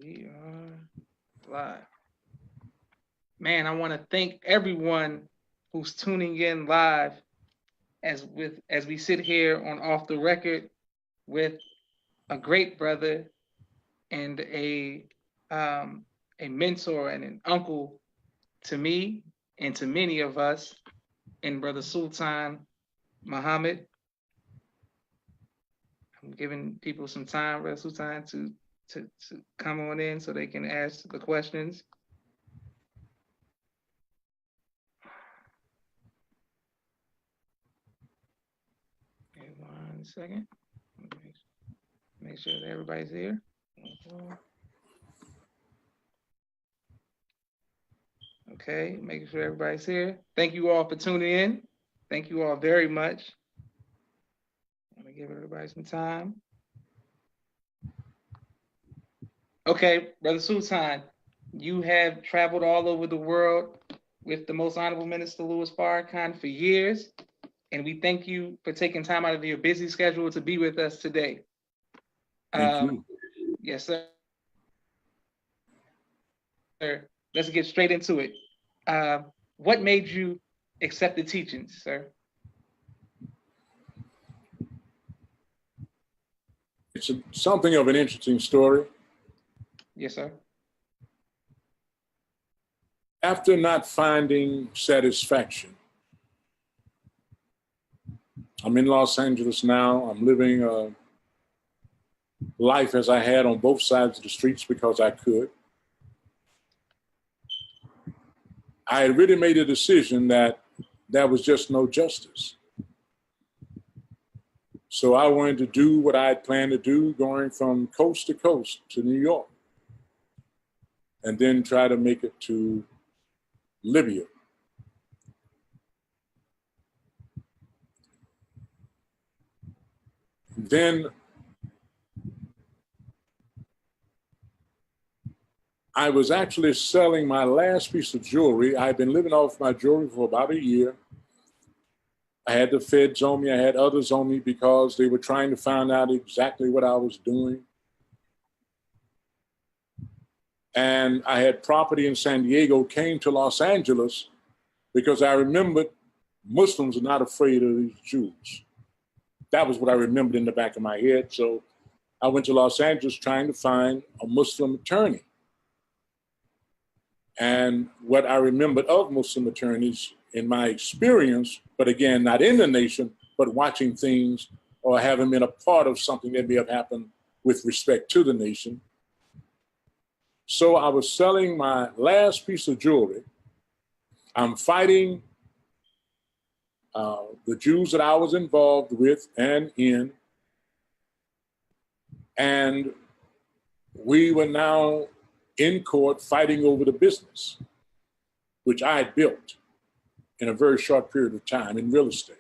We are live. Man, I want to thank everyone who's tuning in live as we sit here on Off the Record with a great brother and a mentor and an uncle to me and to many of us, and Brother Sultan Muhammad. I'm giving people some time, Brother Sultan, to come on in so they can ask the questions. Okay, 1 second. Make sure that everybody's here. Okay, making sure everybody's here. Thank you all for tuning in. Thank you all very much. I'm gonna give everybody some time. Okay, Brother Sultan, you have traveled all over the world with the Most Honorable Minister Louis Farrakhan for years, and we thank you for taking time out of your busy schedule to be with us today. Thank you. Yes, sir. Let's get straight into it. What made you accept the teachings, sir? It's something of an interesting story. Yes, sir. After not finding satisfaction, I'm in Los Angeles now. I'm living a life as I had on both sides of the streets because I could. I had really made a decision that there was just no justice. So I wanted to do what I had planned to do, going from coast to coast to New York, and then try to make it to Libya. Then I was actually selling my last piece of jewelry. I had been living off my jewelry for about a year. I had the feds on me. I had others on me because they were trying to find out exactly what I was doing. And I had property in San Diego, came to Los Angeles because I remembered Muslims are not afraid of these Jews. That was what I remembered in the back of my head. So I went to Los Angeles trying to find a Muslim attorney. And what I remembered of Muslim attorneys in my experience, but again, not in the nation, but watching things or having been a part of something that may have happened with respect to the nation. So I was selling my last piece of jewelry. I'm fighting the Jews that I was involved with and in. And we were now in court fighting over the business, which I had built in a very short period of time in real estate.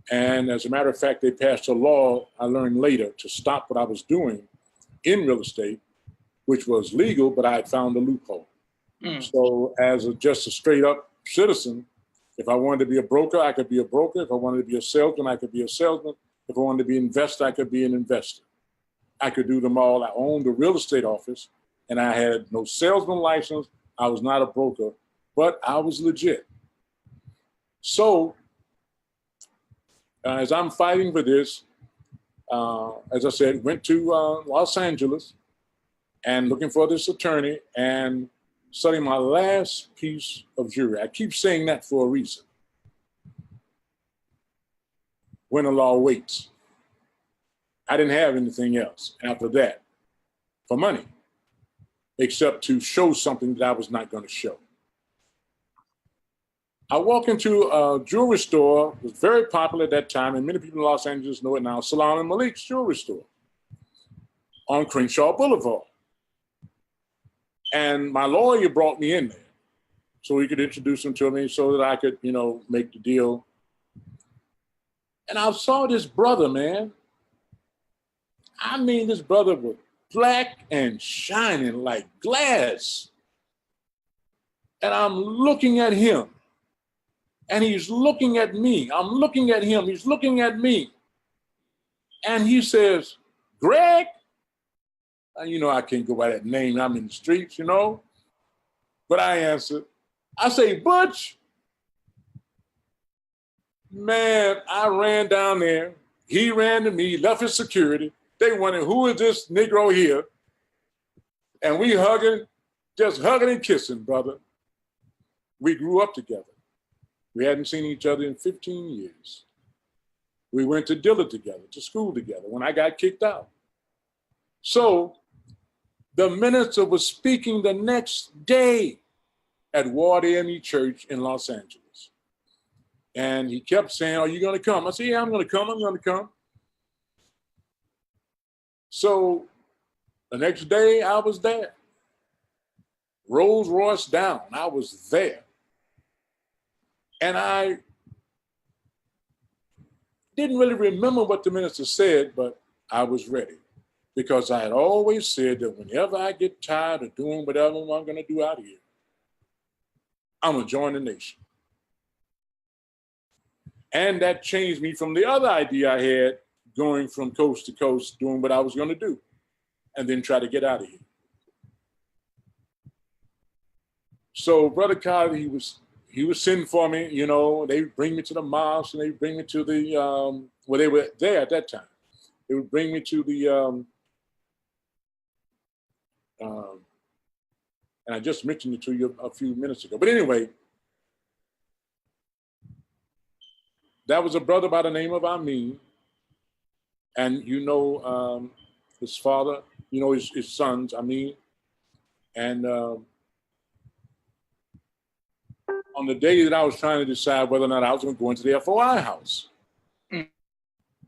And as a matter of fact, they passed a law, I learned later, to stop what I was doing in real estate, which was legal, but I had found a loophole. So as just a straight up citizen, if I wanted to be a broker, I could be a broker. If I wanted to be a salesman, I could be a salesman. If I wanted to be an investor, I could be an investor. I could do them all. I owned a real estate office, and I had no salesman license. I was not a broker, but I was legit. So as I'm fighting for this, as I said, went to Los Angeles and looking for this attorney and selling my last piece of jewelry. I keep saying that for a reason. When the law waits. I didn't have anything else after that for money, except to show something that I was not going to show. I walk into a jewelry store, it was very popular at that time, and many people in Los Angeles know it now, Salam and Malik's jewelry store on Crenshaw Boulevard. And my lawyer brought me in there so he could introduce him to me so that I could, make the deal. And I saw this brother, man. I mean, this brother was black and shining like glass. And I'm looking at him. And he's looking at me. I'm looking at him. He's looking at me. And he says, "Greg, You know, I can't go by that name. I'm in the streets, you know. But I answered. I say, Butch. Man, I ran down there. He ran to me, left his security. They wondered, who is this Negro here? And we hugging, just hugging and kissing, brother. We grew up together. We hadn't seen each other in 15 years. We went to Dillard together, to school together when I got kicked out. So the minister was speaking the next day at Ward AME Church in Los Angeles. And he kept saying, are you going to come? I said, yeah, I'm going to come. I'm going to come. So the next day I was there. Rolls Royce down. I was there. And I didn't really remember what the minister said, but I was ready because I had always said that whenever I get tired of doing whatever I'm going to do out here, I'm going to join the nation. And that changed me from the other idea I had going from coast to coast, doing what I was going to do, and then try to get out of here. So Brother Carter, he was sending for me, you know, they bring me to the mosque and they bring me to the, well, they were there at that time. They would bring me to the, and I just mentioned it to you a few minutes ago. But anyway, that was a brother by the name of Amin. And you know his father, you know his sons, Amin. And on the day that I was trying to decide whether or not I was going to go into the FOI house.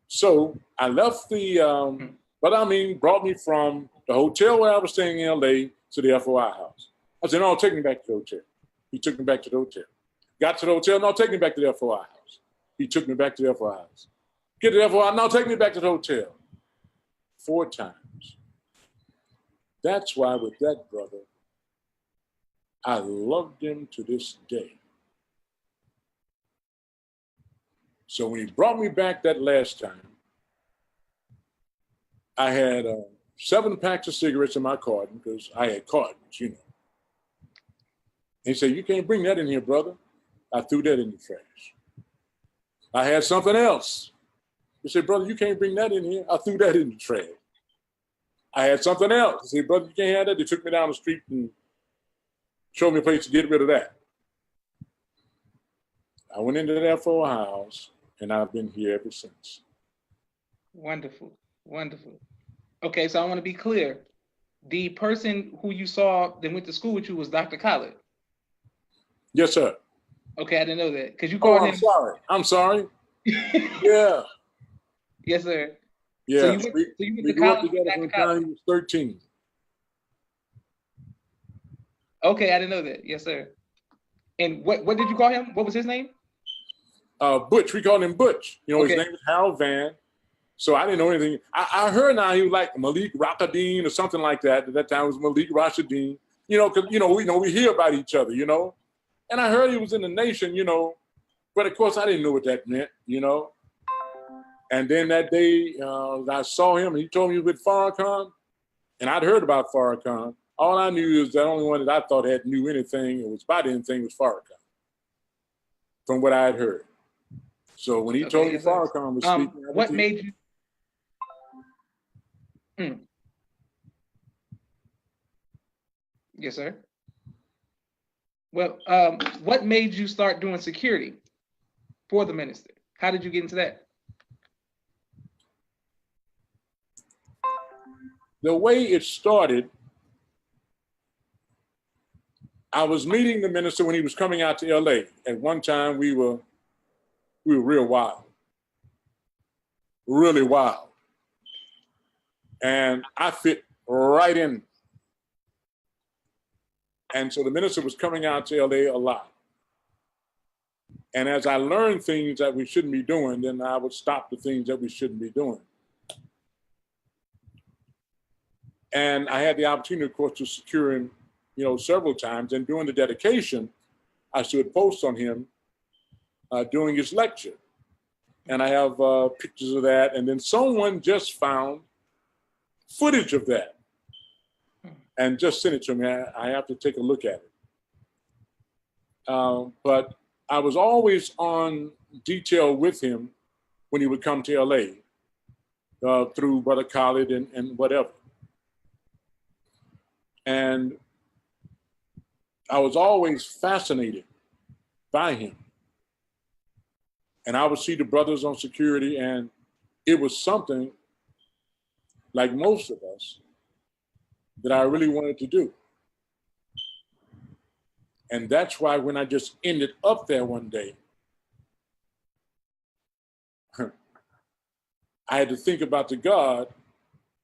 So I left the, but Amin brought me from the hotel where I was staying in LA to the FOI house. I said, no, take me back to the hotel. He took me back to the hotel. Got to the hotel, no, take me back to the FOI house. He took me back to the FOI house. Get to the FOI, no, take me back to the hotel. 4 times. That's why with that brother, I loved him to this day. So when he brought me back that last time, I had 7 packs of cigarettes in my carton because I had cartons, you know. And he said, you can't bring that in here, brother. I threw that in the trash. I had something else. He said, brother, you can't bring that in here. I threw that in the trash. I had something else. He said, brother, you can't have that. They took me down the street and showed me a place to get rid of that. I went into that FOI house, and I've been here ever since. Wonderful, wonderful. Okay, so I want to be clear. The person who you saw that went to school with you was Dr. Khaled. Yes, sir. Okay, I didn't know that. Because you called him. I'm sorry. Yeah. Yes, sir. Yeah. So you went we to grew up college together when Connie was 13. Okay, I didn't know that. Yes, sir. And what did you call him? What was his name? Butch. We called him Butch. You know, okay. His name was Harold Van. So I didn't know anything. I heard now he was like Malik Rakadeen or something like that. At that time it was Malik Rashideen. You know, because we hear about each other, you know. And I heard he was in the nation, you know. But of course I didn't know what that meant, you know. And then that day I saw him and he told me he was with Farrakhan. And I'd heard about Farrakhan. All I knew is the only one that I thought knew anything or was about anything was Farrakhan, from what I had heard. So when he told me Farrakhan was speaking, what made you? Yes, sir. Well, what made you start doing security for the minister? How did you get into that? The way it started, I was meeting the minister when he was coming out to LA. At one time, we were real wild, really wild. And I fit right in. And so the minister was coming out to LA a lot. And as I learned things that we shouldn't be doing, then I would stop the things that we shouldn't be doing. And I had the opportunity, of course, to secure him, you know, several times. And during the dedication, I stood posts on him during his lecture. And I have pictures of that. And then someone just found footage of that. and just send it to me. I have to take a look at it. But I was always on detail with him when he would come to LA through Brother Khalid and whatever. And I was always fascinated by him. And I would see the brothers on security, and it was something, like most of us, that I really wanted to do. And that's why when I just ended up there one day, I had to think about the God,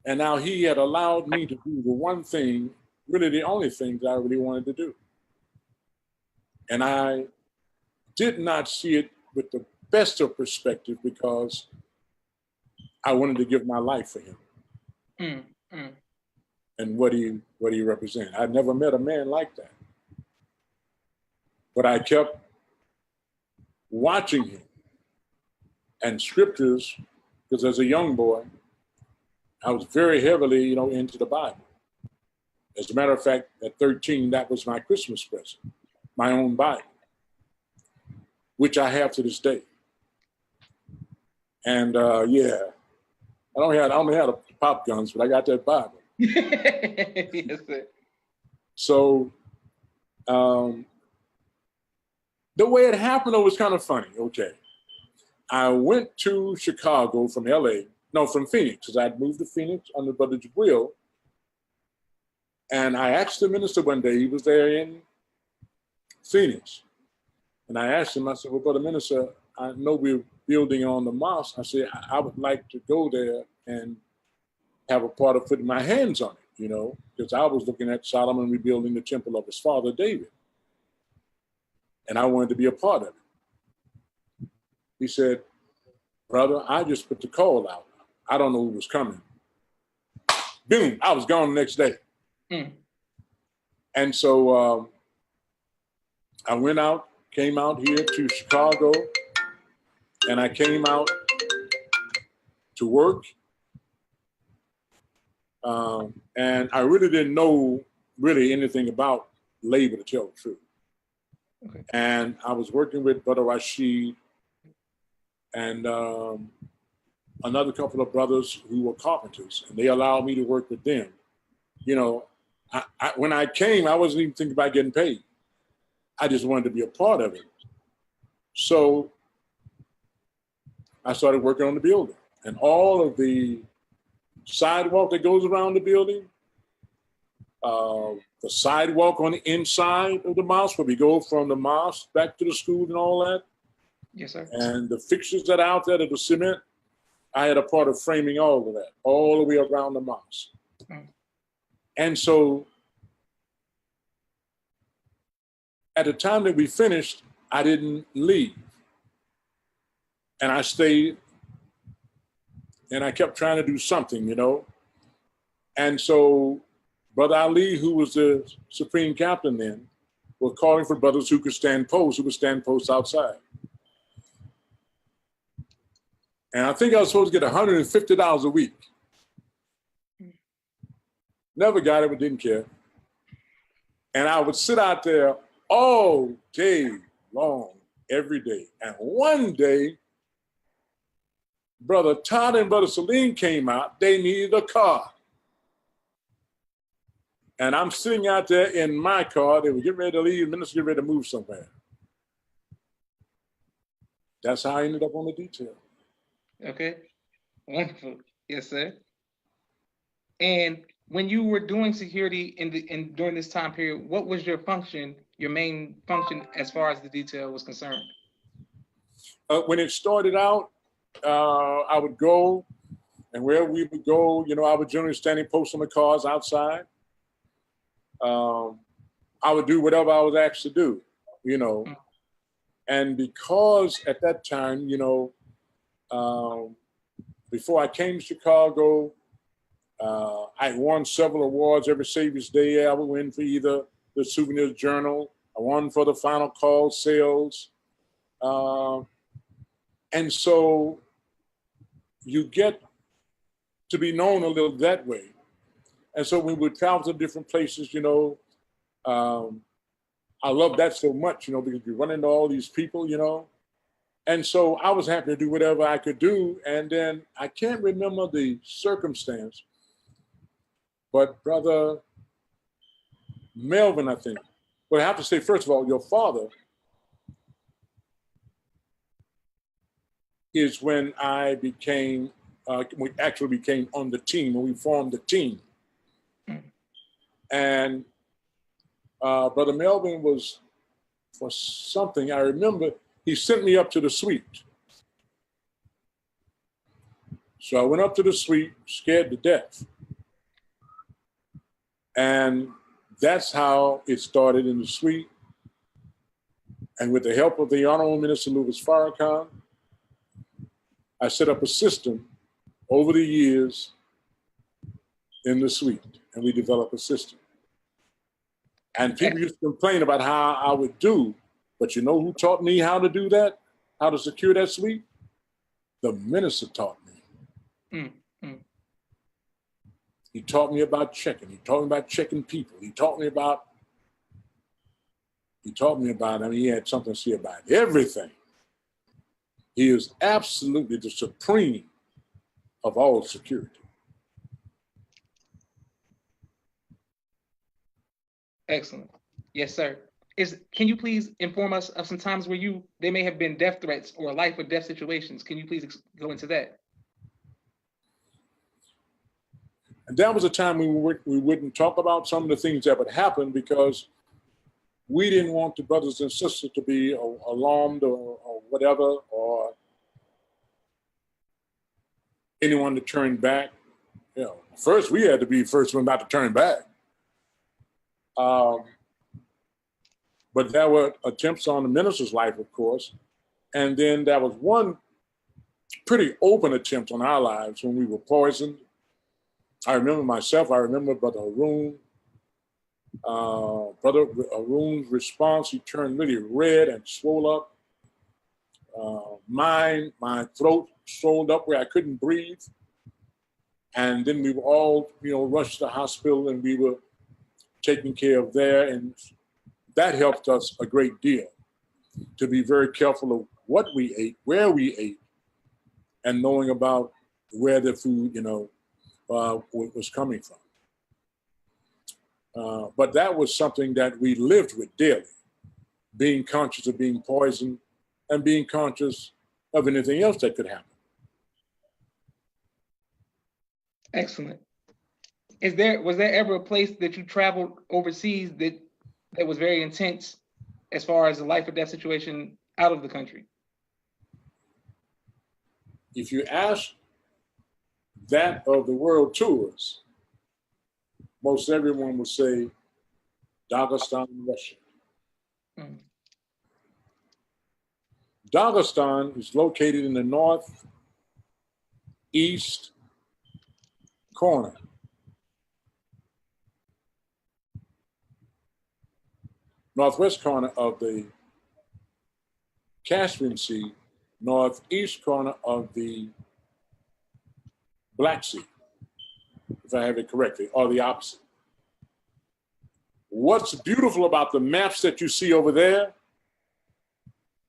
and now he had allowed me to do the one thing, really the only thing that I really wanted to do. And I did not see it with the best of perspective because I wanted to give my life for him and what he represented. I'd never met a man like that. But I kept watching him and scriptures, because as a young boy, I was very heavily, into the Bible. As a matter of fact, at 13, that was my Christmas present, my own Bible, which I have to this day. And I only had the pop guns, but I got that Bible. Yes, sir. So the way it happened, though, was kind of funny. Okay. I went to Chicago from from Phoenix, because I'd moved to Phoenix under Brother Jabril. And I asked the minister one day, he was there in Phoenix. And I asked him, I said, well, Brother Minister, I know we're building on the mosque. I said, I would like to go there and have a part of putting my hands on it, because I was looking at Solomon rebuilding the temple of his father, David. And I wanted to be a part of it. He said, brother, I just put the call out. I don't know who was coming. Boom, I was gone the next day. And so I came out here to Chicago, and I came out to work. And I really didn't know anything about labor, to tell the truth. Okay. And I was working with Brother Rashid and another couple of brothers who were carpenters, and they allowed me to work with them. When I came, I wasn't even thinking about getting paid. I just wanted to be a part of it. So I started working on the building, and all of the sidewalk that goes around the building, the sidewalk on the inside of the mosque, where we go from the mosque back to the school and all that. Yes, sir. And the fixtures that are out there, the cement, I had a part of framing all of that, all the way around the mosque. And so at the time that we finished, I didn't leave. And I stayed, and I kept trying to do something, And so Brother Ali, who was the supreme captain then, was calling for brothers who could stand posts, who would stand posts outside. And I think I was supposed to get $150 a week. Never got it, but didn't care. And I would sit out there all day long, every day. And one day, Brother Todd and Brother Salim came out. They needed a car. And I'm sitting out there in my car. They were getting ready to leave. The minister getting ready to move somewhere. That's how I ended up on the detail. Okay. Wonderful. Yes, sir. And when you were doing security during this time period, what was your main function as far as the detail was concerned? When it started out, I would go, and wherever we would go, I would generally standing post on the cars outside. I would do whatever I was asked to do, And because at that time, before I came to Chicago, I won several awards every Savior's Day. I would win for either the Souvenir Journal. I won for the Final Call sales. And so you get to be known a little that way. And so we would travel to different places, I love that so much, because you run into all these people. And so I was happy to do whatever I could do. And then I can't remember the circumstance, but Brother Melvin, I think. But I have to say, first of all, your father is when we actually became on the team, and we formed the team. And Brother Melvin was, for something, I remember, he sent me up to the suite. So I went up to the suite, scared to death. And that's how it started in the suite. And with the help of the Honorable Minister Min Farrakhan, I set up a system over the years in the suite, and we developed a system. And people used to complain about how I would do, but you know who taught me how to do that? How to secure that suite? The minister taught me. He taught me about checking. He taught me about checking people. He taught me about, he had something to say about everything. He is absolutely the supreme of all security. Excellent. Yes, sir. Can you please inform us of some times where they may have been death threats or life or death situations? Can you please go into that? And that was a time we wouldn't talk about some of the things that would happen because we didn't want the brothers and sisters to be alarmed or whatever, or anyone to turn back. First we had to be the first one not to turn back. But there were attempts on the minister's life, of course. And then there was one pretty open attempt on our lives when we were poisoned. I remember Brother Arun. Brother Arun's response, he turned really red and swole up. My throat swelled up where I couldn't breathe. And then we were all, rushed to the hospital, and we were taken care of there. And that helped us a great deal to be very careful of what we ate, where we ate, and knowing about where the food, was coming from. But that was something that we lived with daily, being conscious of being poisoned and being conscious of anything else that could happen. Excellent. Was there ever a place that you traveled overseas that was very intense as far as a life or death situation out of the country? If you ask that of the world tours, most everyone would say Dagestan, Russia. Dagestan is located in the northeast corner northwest corner of the Caspian Sea, northeast corner of the Black Sea, if I have it correctly, or the opposite. What's beautiful about the maps that you see over there,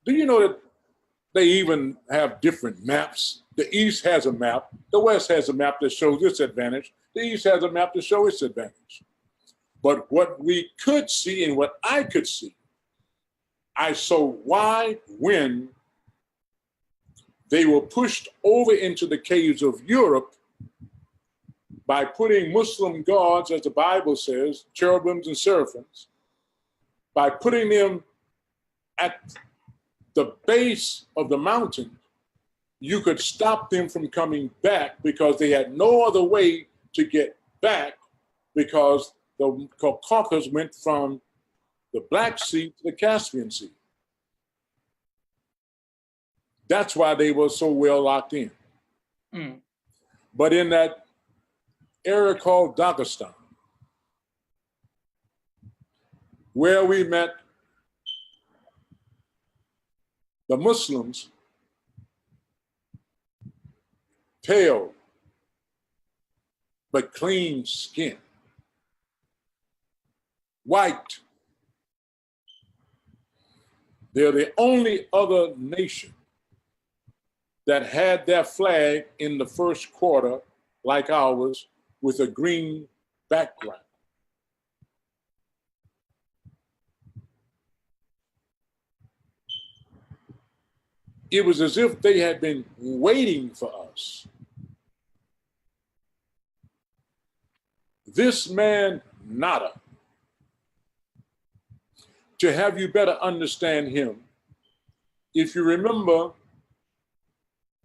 do you know that they even have different maps? The East has a map, the West has a map that shows its advantage, the East has a map to show its advantage. But what we could see and what I could see, I saw why when they were pushed over into the caves of Europe by putting Muslim gods, as the Bible says, cherubims and seraphims, by putting them at the base of the mountain, you could stop them from coming back because they had no other way to get back because the Caucasus went from the Black Sea to the Caspian Sea. That's why they were so well locked in. But in that area called Dagestan, where we met the Muslims, pale but clean skin, white. They're the only other nation that had their flag in the first quarter, like ours, with a green background. It was as if they had been waiting for us. This man, nada. To have you better understand him, if you remember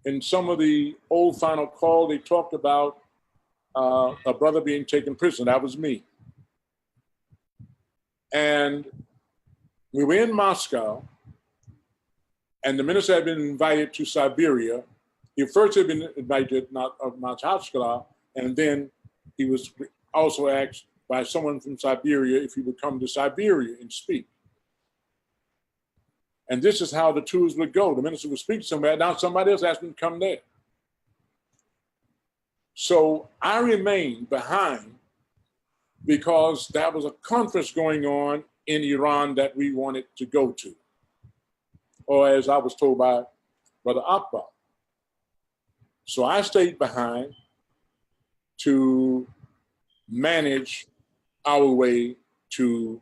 in some of the old Final Call, they talked about a brother being taken prisoner. That was me. And we were in Moscow, and the minister had been invited to Siberia. He first had been invited to Makhachkala, and then he was also asked by someone from Siberia if he would come to Siberia and speak. And this is how the tours would go. The minister would speak to somebody, now somebody else asked him to come there. So I remained behind because there was a conference going on in Iran that we wanted to go to, or as I was told by Brother Akbar. So I stayed behind to manage our way to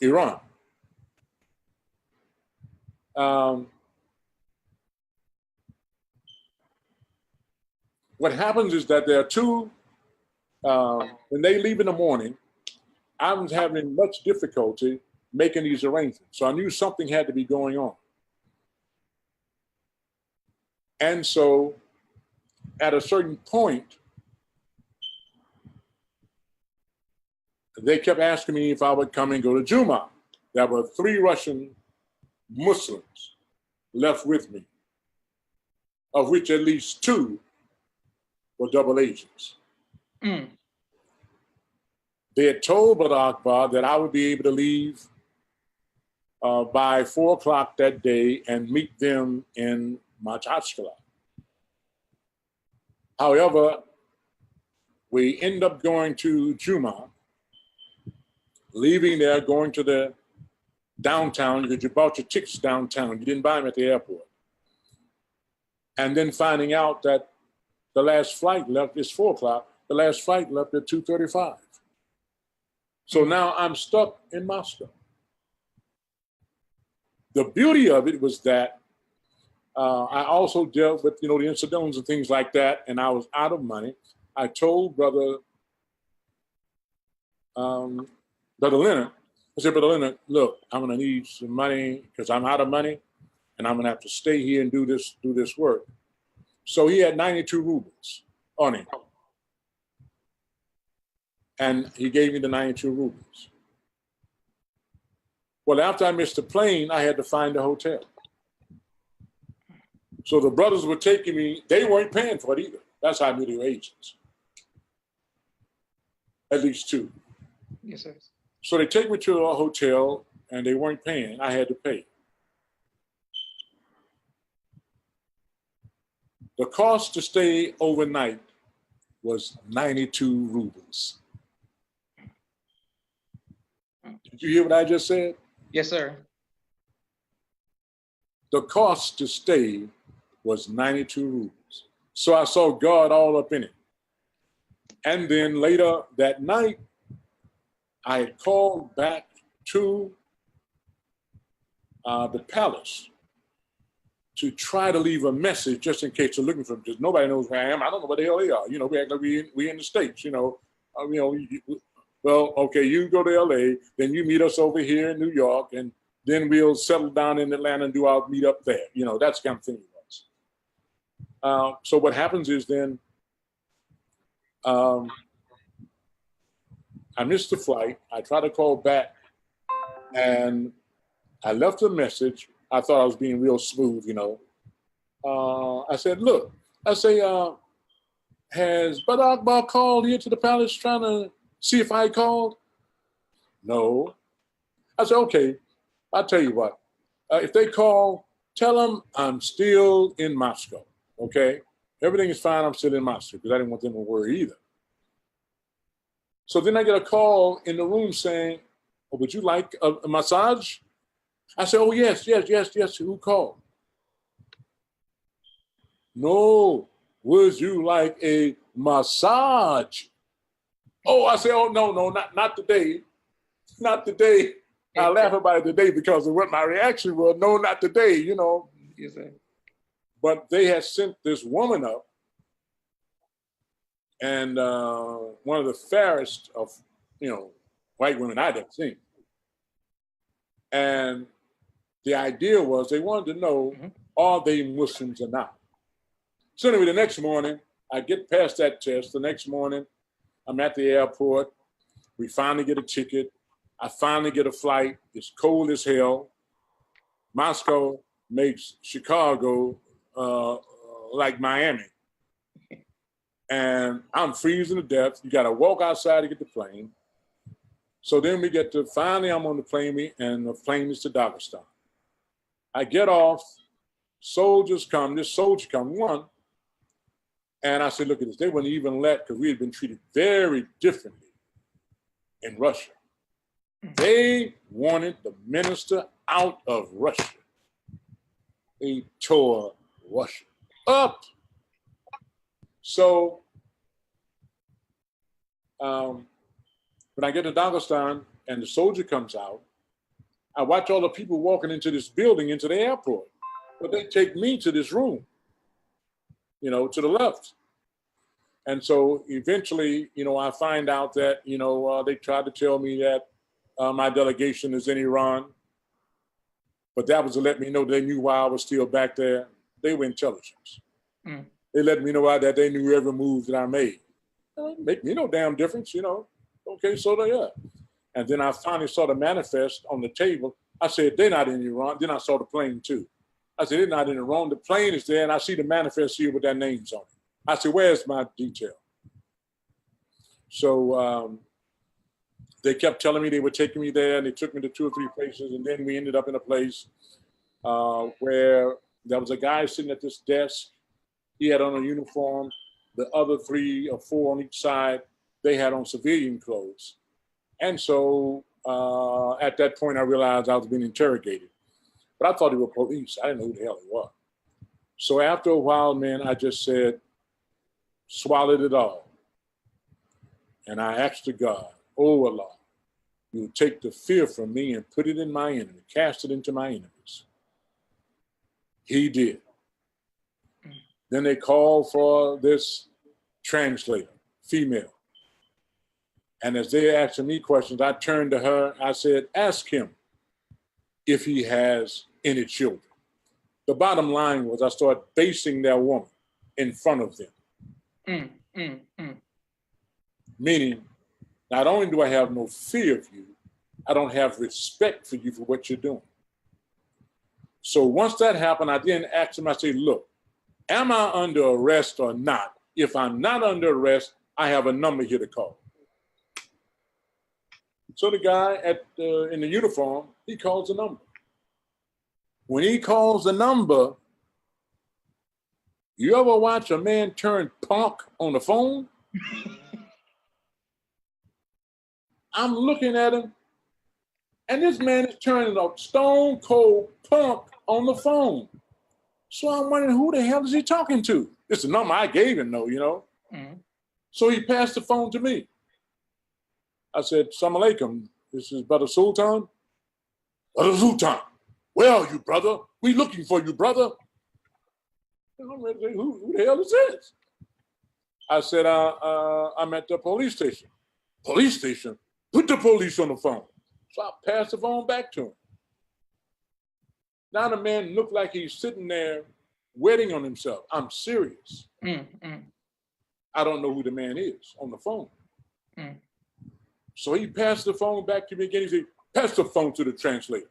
Iran. What happens is that there are two, when they leave in the morning, I was having much difficulty making these arrangements. So I knew something had to be going on. And so at a certain point, they kept asking me if I would come and go to Juma. There were 3 Russian Muslims left with me, of which at least 2 were double agents. Mm. They had told Brother Akbar that I would be able to leave by 4 o'clock that day and meet them in Makhachkala. However, we end up going to Juma, leaving there, going to the downtown, because you bought your tickets downtown. You didn't buy them at the airport. And then finding out that the last flight left is 4 o'clock. The last flight left at 2:35. So now I'm stuck in Moscow. The beauty of it was that I also dealt with, the incidentals and things like that, and I was out of money. I told Brother Leonard, I said, Brother Leonard, look, I'm gonna need some money because I'm out of money, and I'm gonna have to stay here and do this work. So he had 92 rubles on him. And he gave me the 92 rubles. Well, after I missed the plane, I had to find a hotel. So the brothers were taking me, they weren't paying for it either. That's how I knew they were agents. At least 2. Yes, sir. So they take me to a hotel and they weren't paying. I had to pay. The cost to stay overnight was 92 rubles. Did you hear what I just said? Yes, sir. The cost to stay was 92 rubles. So I saw God all up in it. And then later that night, I had called back to the palace to try to leave a message just in case they're looking for me, because nobody knows where I am. I don't know where the hell they are. We act like we in the States, well, okay, you go to LA, then you meet us over here in New York, and then we'll settle down in Atlanta and do our meet up there. That's the kind of thing it was. So what happens is then I missed the flight. I tried to call back and I left a message. I thought I was being real smooth, I said, look, has Brother Akbar called here to the palace trying to see if I called? No. I said, okay, I'll tell you what. If they call, tell them I'm still in Moscow, okay? Everything is fine, I'm still in Moscow, because I didn't want them to worry either. So then I get a call in the room saying, oh, would you like a massage? I said, oh, yes. Who called? No, would you like a massage? Oh, I said, oh, no, not today. Not today. I laugh about it today because of what my reaction was. No, not today, you know. Yes, sir. But they had sent this woman up, and one of the fairest of, white women I'd ever seen. And the idea was they wanted to know, are they Muslims or not? So anyway, the next morning, I get past that test. The next morning, I'm at the airport. We finally get a ticket. I finally get a flight. It's cold as hell. Moscow makes Chicago like Miami. And I'm freezing to death. You got to walk outside to get the plane. So then we get to, finally I'm on the plane, and the plane is to Dagestan. I get off, soldiers come, this soldier come, one, and I said, look at this, they wouldn't even let, because we had been treated very differently in Russia. They wanted the minister out of Russia. They tore Russia up. So when I get to Dagestan and the soldier comes out, I watch all the people walking into this building, into the airport. But they take me to this room, to the left. And so eventually, I find out that, they tried to tell me that my delegation is in Iran. But that was to let me know they knew why I was still back there. They were intelligence. They let me know that they knew every move that I made. Make me no damn difference, Okay, so yeah. And then I finally saw the manifest on the table. I said, they're not in Iran. Then I saw the plane too. I said, they're not in Iran. The plane is there, and I see the manifest here with their names on it. I said, where's my detail? So they kept telling me they were taking me there, and they took me to 2 or 3 places, and then we ended up in a place where there was a guy sitting at this desk. He had on a uniform. The other 3 or 4 on each side, they had on civilian clothes. And so at that point, I realized I was being interrogated. But I thought they were police. I didn't know who the hell they were. So after a while, man, I just said, swallowed it all. And I asked to God, oh Allah, you would take the fear from me and put it in my enemy, cast it into my enemies. He did. Then they called for this translator, female. And as they asked me questions, I turned to her. I said, ask him if he has any children. The bottom line was I started basing that woman in front of them. Meaning, not only do I have no fear of you, I don't have respect for you for what you're doing. So once that happened, I then asked him, I said, look, am I under arrest or not? If I'm not under arrest, I have a number here to call. So the guy in the uniform, he calls the number. When he calls the number, you ever watch a man turn punk on the phone? I'm looking at him, and this man is turning a stone cold punk on the phone. So I'm wondering, who the hell is he talking to? It's the number I gave him, though, So he passed the phone to me. I said, Assalamu alaikum, this is Brother Sultan. Brother Sultan, where are you, brother? We looking for you, brother. I'm ready to say, who the hell is this? I said, I'm at the police station. Police station? Put the police on the phone. So I passed the phone back to him. Now the man looked like he's sitting there waiting on himself. I'm serious. I don't know who the man is on the phone. So he passed the phone back to me again. He said, pass the phone to the translator.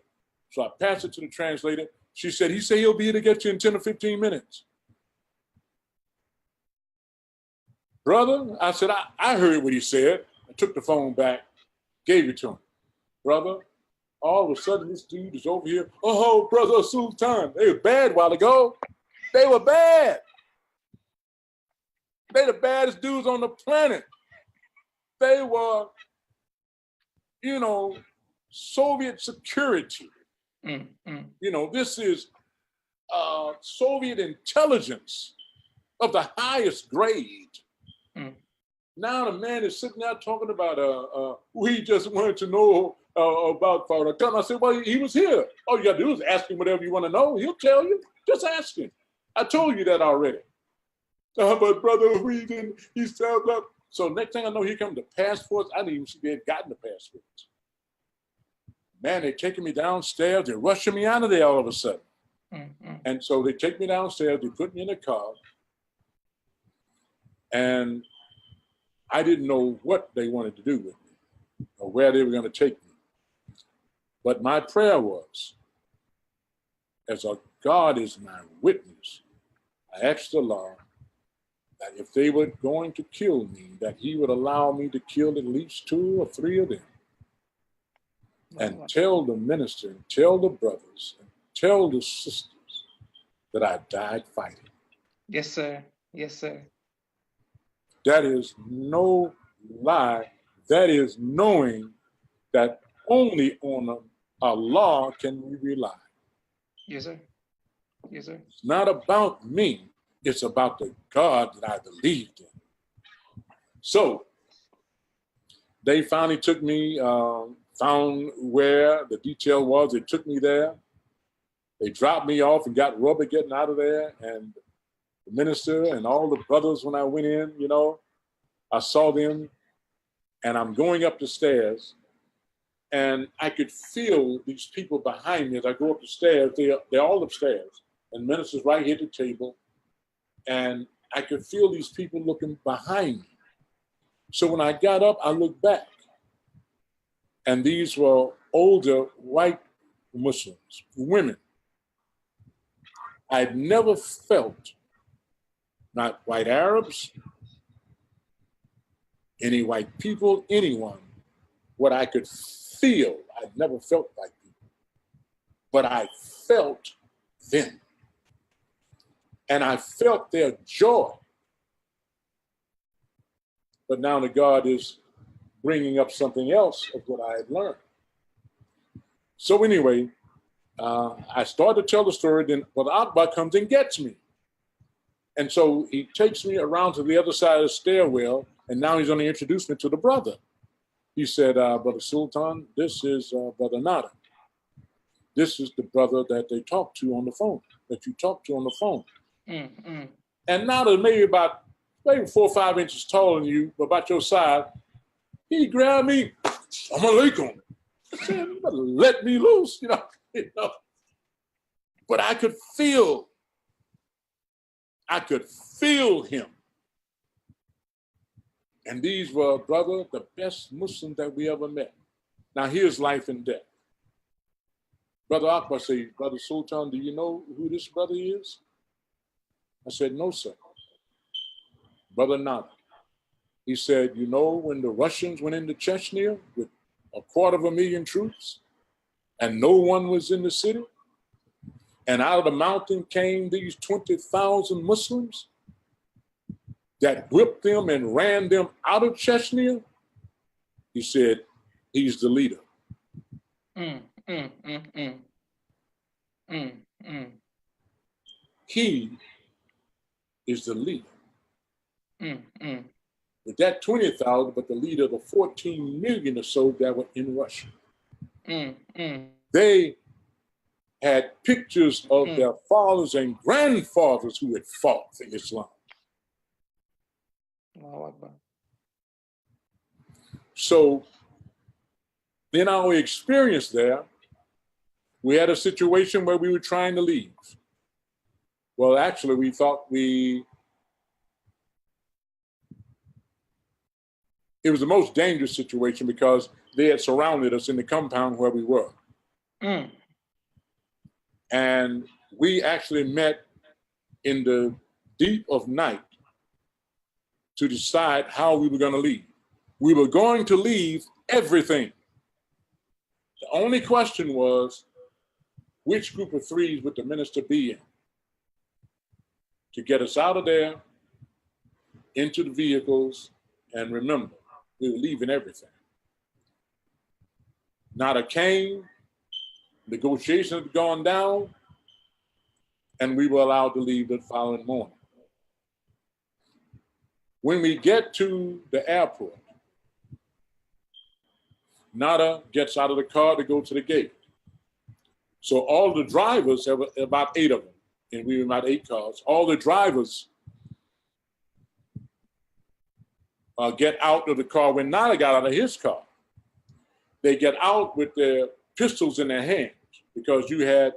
So I passed it to the translator. She said, he said he'll be here to get you in 10 or 15 minutes. Brother, I said, I heard what he said. I took the phone back, gave it to him. Brother, all of a sudden this dude is over here. Oh, Brother Sultan, they were bad a while ago. They were bad. They the baddest dudes on the planet. They were, Soviet security. This is Soviet intelligence of the highest grade. Now the man is sitting there talking about, we just wanted to know about Farrakhan. I said, well, he was here. All you got to do is ask him whatever you want to know. He'll tell you. Just ask him. I told you that already. But brother, he sounds up. So next thing I know, here come the passports. I didn't even see they had gotten the passports. Man, they're taking me downstairs. They're rushing me out of there all of a sudden. And so they take me downstairs. They put me in a car. And I didn't know what they wanted to do with me or where they were going to take me. But my prayer was, as a God is my witness, I asked the Lord that if they were going to kill me, that he would allow me to kill at least 2 or 3 of them. And tell the minister, and tell the brothers, and tell the sisters that I died fighting. Yes, sir. Yes, sir. That is no lie. That is knowing that only on Allah can we rely. Yes, sir. Yes, sir. It's not about me. It's about the God that I believed in. So they finally took me, found where the detail was. They took me there. They dropped me off and got rubber getting out of there. And the minister and all the brothers, when I went in, I saw them, and I'm going up the stairs, and I could feel these people behind me as I go up the stairs. They're all upstairs, and the minister's right here at the table, and I could feel these people looking behind me. So when I got up, I looked back, and these were older white Muslims, women. I'd never felt, not white Arabs, any white people, anyone, what I could feel. I'd never felt white people, but I felt them. And I felt their joy. But now the God is bringing up something else of what I had learned. So anyway, I started to tell the story, then Brother Akbar comes and gets me. And so he takes me around to the other side of the stairwell, and now he's going to introduce me to the brother. He said, Brother Sultan, this is Brother Nada. This is the brother that they talked to on the phone, that you talked to on the phone. And Nada, maybe 4 or 5 inches taller than you, but about your size, he grabbed me, I'm alaikum. I said, you better let me loose, you know. But I could feel him. And these were, brother, the best Muslims that we ever met. Now here's life and death. Brother Akbar said, Brother Sultan, do you know who this brother is? I said, no, sir. Brother Nada. He said, you know when the Russians went into Chechnya with 250,000 troops and no one was in the city? And out of the mountain came these 20,000 Muslims that whipped them and ran them out of Chechnya? He said, he's the leader. He is the leader. With that 20,000, but the leader of the 14 million or so that were in Russia. They had pictures of their fathers and grandfathers who had fought for Islam. So in our experience there, we had a situation where we were trying to leave. Well, actually, we thought it was the most dangerous situation because they had surrounded us in the compound where we were. And we actually met in the deep of night to decide how we were going to leave. We were going to leave everything. The only question was, which group of threes would the minister be in to get us out of there, into the vehicles, and remember, We were leaving everything. Nada came, negotiations had gone down, and we were allowed to leave the following morning. When we get to the airport, Nada gets out of the car to go to the gate. So all the drivers, there were about 8 of them, and we were about 8 cars, all the drivers get out of the car. When Nada got out of his car, they get out with their pistols in their hands because you had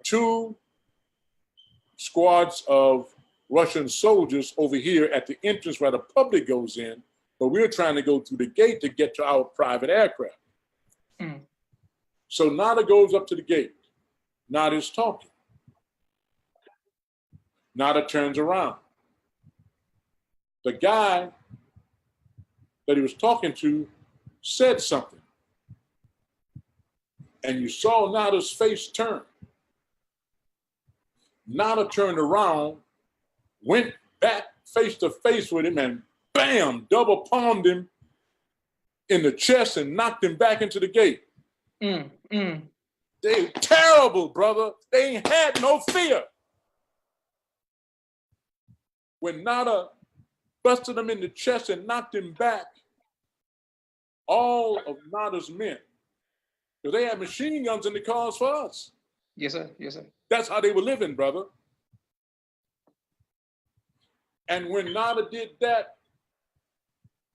2 squads of Russian soldiers over here at the entrance where the public goes in, but we're trying to go through the gate to get to our private aircraft. Mm. So Nada goes up to the gate. Nada's talking. Nada turns around. The guy that he was talking to said something. And you saw Nada's face turn. Nada turned around, went back face to face with him, and bam, double palmed him in the chest and knocked him back into the gate. They terrible, brother. They ain't had no fear. When Nada busted him in the chest and knocked him back, all of Nada's men, because they had machine guns in the cars for us. Yes, sir. Yes, sir. That's how they were living, brother. And when Nada did that,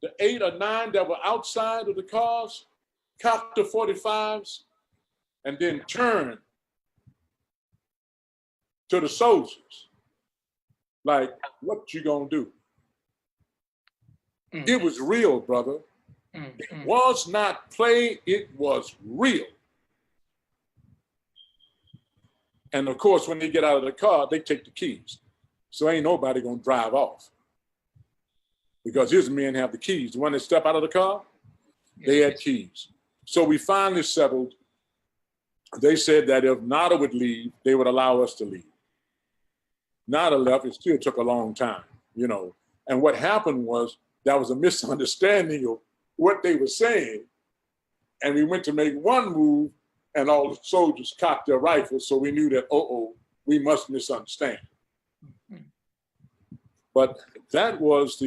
the 8 or 9 that were outside of the cars cocked the 45s and then turned to the soldiers. Like, what you gonna do? It was real, brother. It was not play, it was real. And of course, when they get out of the car, they take the keys. So ain't nobody gonna drive off. Because his men have the keys. The one that step out of the car, they had keys. So we finally settled. They said that if Nada would leave, they would allow us to leave. Nada left, it still took a long time, you know. And what happened was, that was a misunderstanding of what they were saying. And we went to make one move, and all the soldiers cocked their rifles, so we knew that, we must misunderstand. But that was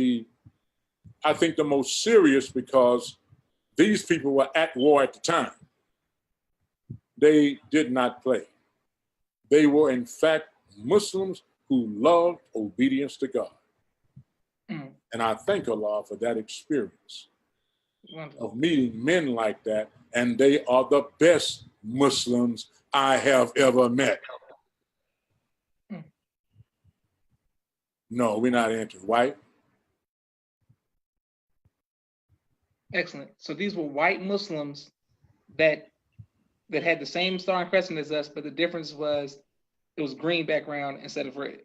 I think the most serious, because these people were at war at the time. They did not play. They were, in fact, Muslims who loved obedience to God. And I thank Allah for that experience of meeting men like that. And they are the best Muslims I have ever met. No, we're not anti-white. Excellent. So these were white Muslims that had the same star and crescent as us, but the difference was it was green background instead of red.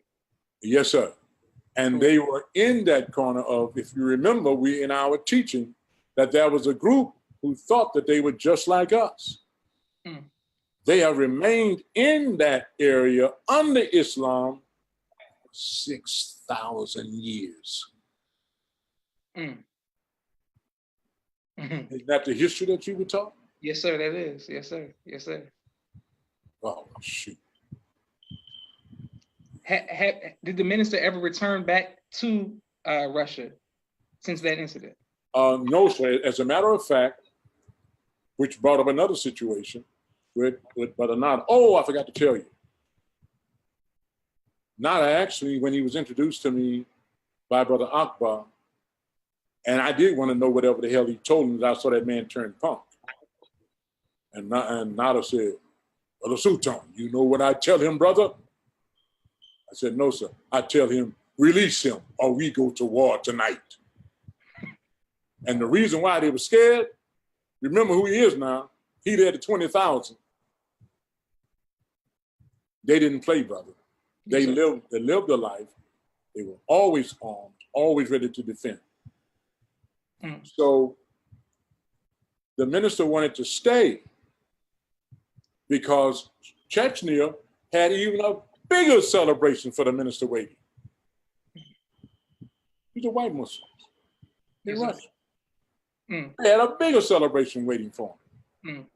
Yes, sir. And they were in that corner of, if you remember, we in our teaching, that there was a group who thought that they were just like us. They have remained in that area under Islam 6,000 years. Isn't that the history that you were taught? Yes, sir, that is. Yes, sir. Yes, sir. Oh, shoot. Did the minister ever return back to Russia since that incident? No, sir. As a matter of fact, which brought up another situation with Brother Nada. Oh, I forgot to tell you. Nada actually, when he was introduced to me by Brother Akbar, and I did want to know whatever the hell he told him, I saw that man turn punk. And Nada said, Brother Sultan, you know what I tell him, brother? I said, no, sir. I tell him, release him or we go to war tonight. And the reason why they were scared, remember who he is now. He led the 20,000. They didn't play, brother. They lived a life. They were always armed, always ready to defend. So the minister wanted to stay because Chechnya had even a bigger celebration for the minister waiting. These are white Muslims. in Yes, sir. Russia. They had a bigger celebration waiting for him.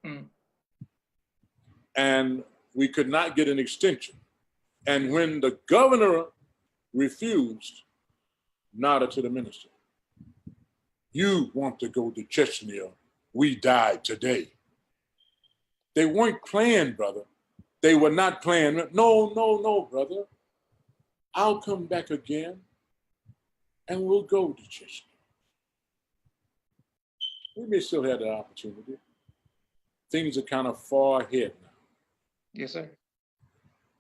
And we could not get an extension. And when the governor refused, nodded to the minister. You want to go to Chechnya, we died today. They weren't playing, brother. They were not playing. No, brother. I'll come back again and we'll go to Chechnya. We may still have that opportunity. Things are kind of far ahead now. Yes, sir.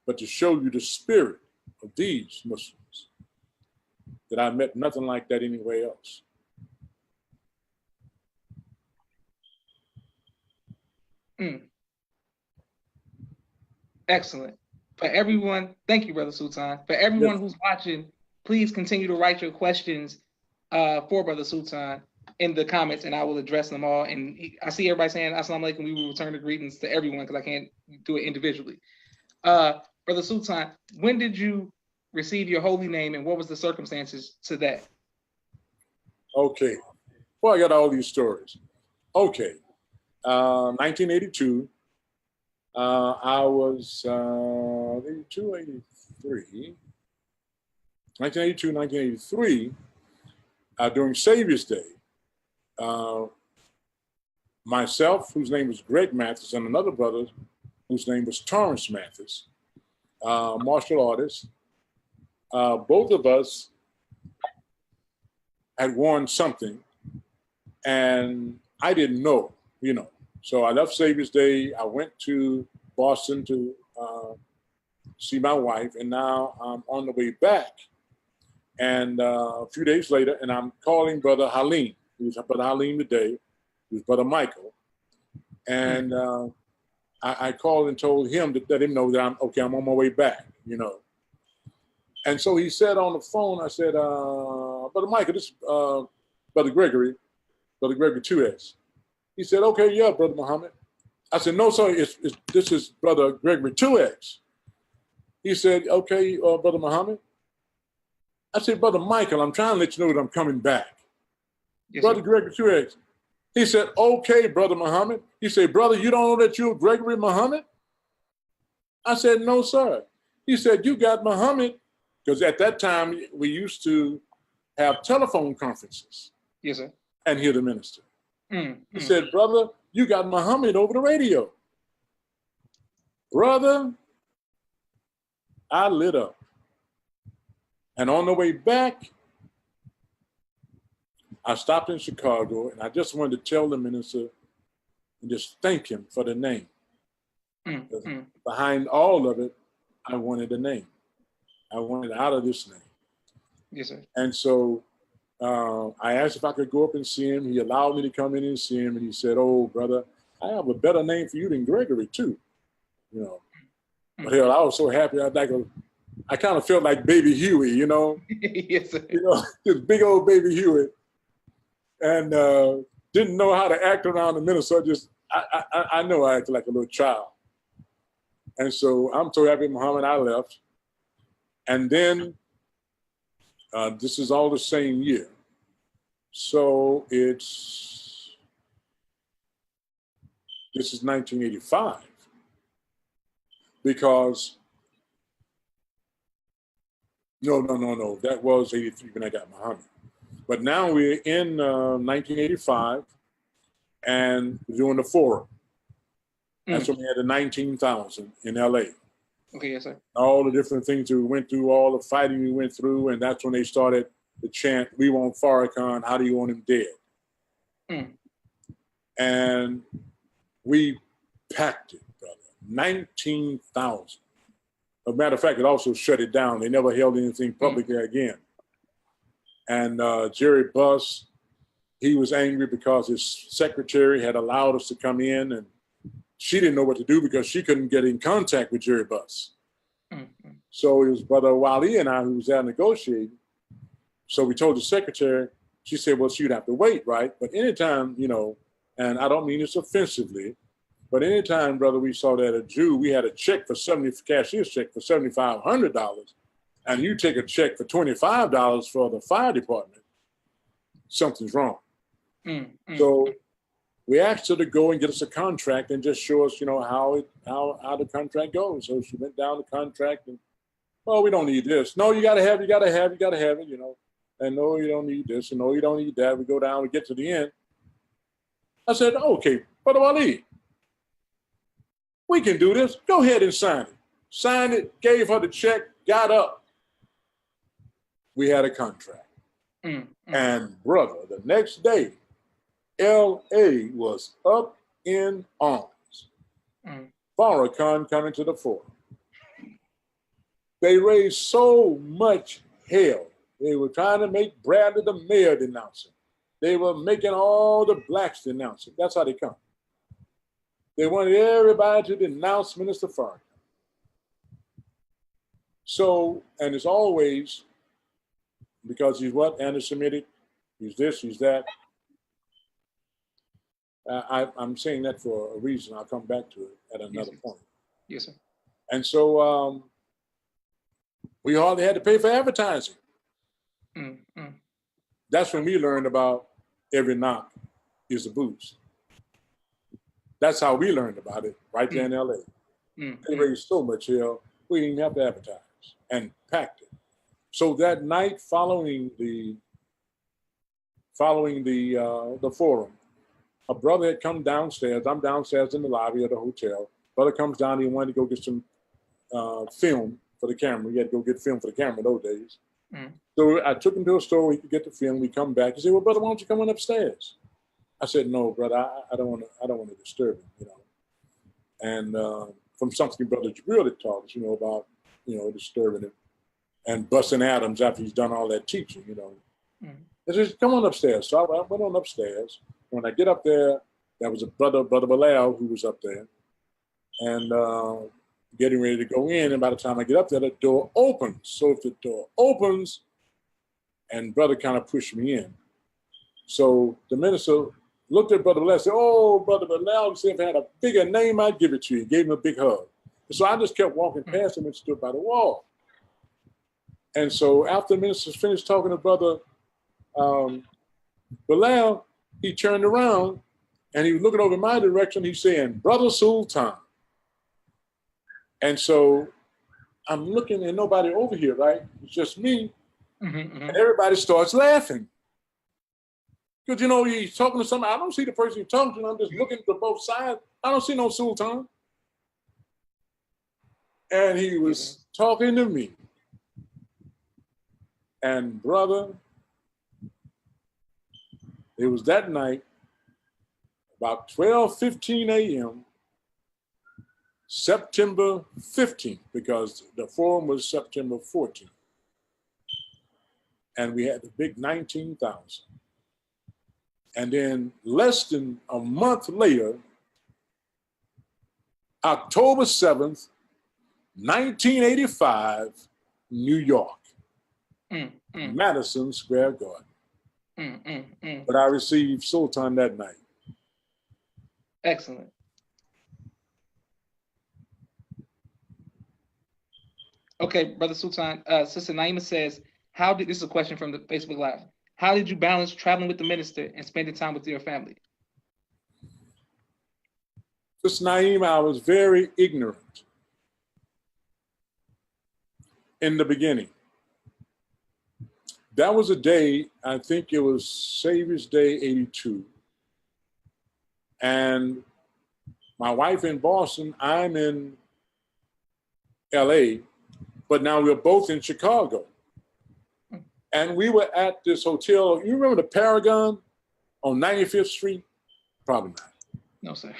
But to show you the spirit of these Muslims, that I met nothing like that anywhere else. Excellent. For everyone, thank you, Brother Sultan. For everyone who's watching, please continue to write your questions for Brother Sultan in the comments, and I will address them all. And I see everybody saying Assalamu alaikum. We will return the greetings to everyone because I can't do it individually. Brother Sultan, when did you receive your holy name, and what was the circumstances to that? Okay. Well, I got all these stories. Okay. 1982. I was 82, 83. 1982, 1983, during Savior's Day, myself, whose name was Greg Mathis, and another brother whose name was Torrance Mathis, martial artist, both of us had won something, and I didn't know, you know. So I left Savior's Day. I went to Boston to see my wife, and now I'm on the way back. And a few days later, and I'm calling Brother Halim. He was Brother Halim today. He was Brother Michael. And I called and told him to let him know that I'm on my way back, you know. And so he said on the phone, I said, Brother Michael, this is Brother Gregory 2S. He said, okay, yeah, Brother Muhammad. I said, no, sir, this is Brother Gregory 2X. He said, okay, Brother Muhammad. I said, Brother Michael, I'm trying to let you know that I'm coming back. Yes, Brother Gregory 2X. He said, okay, Brother Muhammad. He said, brother, you don't know that you're Gregory Muhammad? I said, no, sir. He said, you got Muhammad. Because at that time, we used to have telephone conferences. Yes, sir. And hear the minister. He said, brother, you got Muhammad over the radio. Brother, I lit up. And on the way back, I stopped in Chicago, and I just wanted to tell the minister and just thank him for the name. Behind all of it, I wanted a name. I wanted out of this name. Yes, sir. And so I asked if I could go up and see him. He allowed me to come in and see him, and he said, oh, brother, I have a better name for you than Gregory, too. You know, but hell, I was so happy. I kind of felt like Baby Huey, you know? Yes, sir. You know, this big old Baby Huey. And didn't know how to act around the minister. I know I acted like a little child. And so I'm so happy, Muhammad, I left. And then this is all the same year. So this is 1985. Because, no. That was 83 when I got Muhammad. But now we're in 1985 and we're doing the forum. That's when we had the 19,000 in LA. Okay, yes, sir. All the different things that we went through, all the fighting we went through, and that's when they started the chant, we want Farrakhan, how do you want him dead? And we packed it, brother. 19,000. As a matter of fact, it also shut it down. They never held anything publicly again. And Jerry Buss, he was angry because his secretary had allowed us to come in, and she didn't know what to do because she couldn't get in contact with Jerry Buss. So it was Brother Wali and I who was there negotiating. So we told the secretary, she said, well, she'd have to wait, right? But anytime, you know, and I don't mean this offensively, but anytime, brother, we saw that a Jew, we had a check for cashier's check for $7,500, and you take a check for $25 for the fire department, something's wrong. So we asked her to go and get us a contract and just show us, how the contract goes. So she went down the contract and, well, we don't need this. No, you gotta have it, And no, you don't need this, and no, you don't need that. We go down, we get to the end. I said, okay, Brother Waleed, we can do this. Go ahead and sign it. Signed it, gave her the check, got up. We had a contract. And brother, the next day, L.A. was up in arms. Farrakhan coming to the fore. They raised so much hell. They were trying to make Bradley the mayor denounce him. They were making all the blacks denounce him. That's how they come. They wanted everybody to denounce Minister Farrakhan. So, and it's always because he's what? Anti-Semitic. He's this, he's that. I'm saying that for a reason. I'll come back to it at another point. Yes, sir. And so we hardly had to pay for advertising. That's when we learned about every knock is a boost. That's how we learned about it right there in LA. They raised so much hell, we didn't even have to advertise and packed it. So that night following the forum, a brother had come downstairs. I'm downstairs in the lobby of the hotel. Brother comes down, he wanted to go get some film for the camera. He had to go get film for the camera those days. So I took him to a store where he could get the film. We come back. He said, well, brother, why don't you come on upstairs? I said, no, brother, I don't want to disturb him, And from something Brother Jabril had taught us, about, disturbing him and busting atoms after he's done all that teaching, I said, come on upstairs. So I went on upstairs. When I get up there, there was a brother Bilal, who was up there, and getting ready to go in. And by the time I get up there, the door opens. So if the door opens, and brother kind of pushed me in. So the minister looked at Brother Bilal and said, oh, Brother Bilal, if I had a bigger name, I'd give it to you. Gave him a big hug. And so I just kept walking past him and stood by the wall. And so after the minister finished talking to Brother Bilal, he turned around and he was looking over my direction. He's saying, Brother Sultan. And so I'm looking and nobody over here, right? It's just me. And everybody starts laughing. Because, he's talking to somebody. I don't see the person he's talking to. I'm just looking to both sides. I don't see no Sultan. And he was talking to me. And brother, it was that night, about 12:15 a.m., September 15th, because the forum was September 14th. And we had the big 19,000. And then less than a month later, October 7th, 1985, New York, Madison Square Garden. But I received Sultan that night. Excellent. Okay, Brother Sultan, Sister Naima says, this is a question from the Facebook Live. How did you balance traveling with the minister and spending time with your family? Sister Naima, I was very ignorant in the beginning. That was a day, I think it was Savior's Day 82. And my wife in Boston, I'm in LA, but now we're both in Chicago. And we were at this hotel. You remember the Paragon on 95th Street? Probably not. No, sir.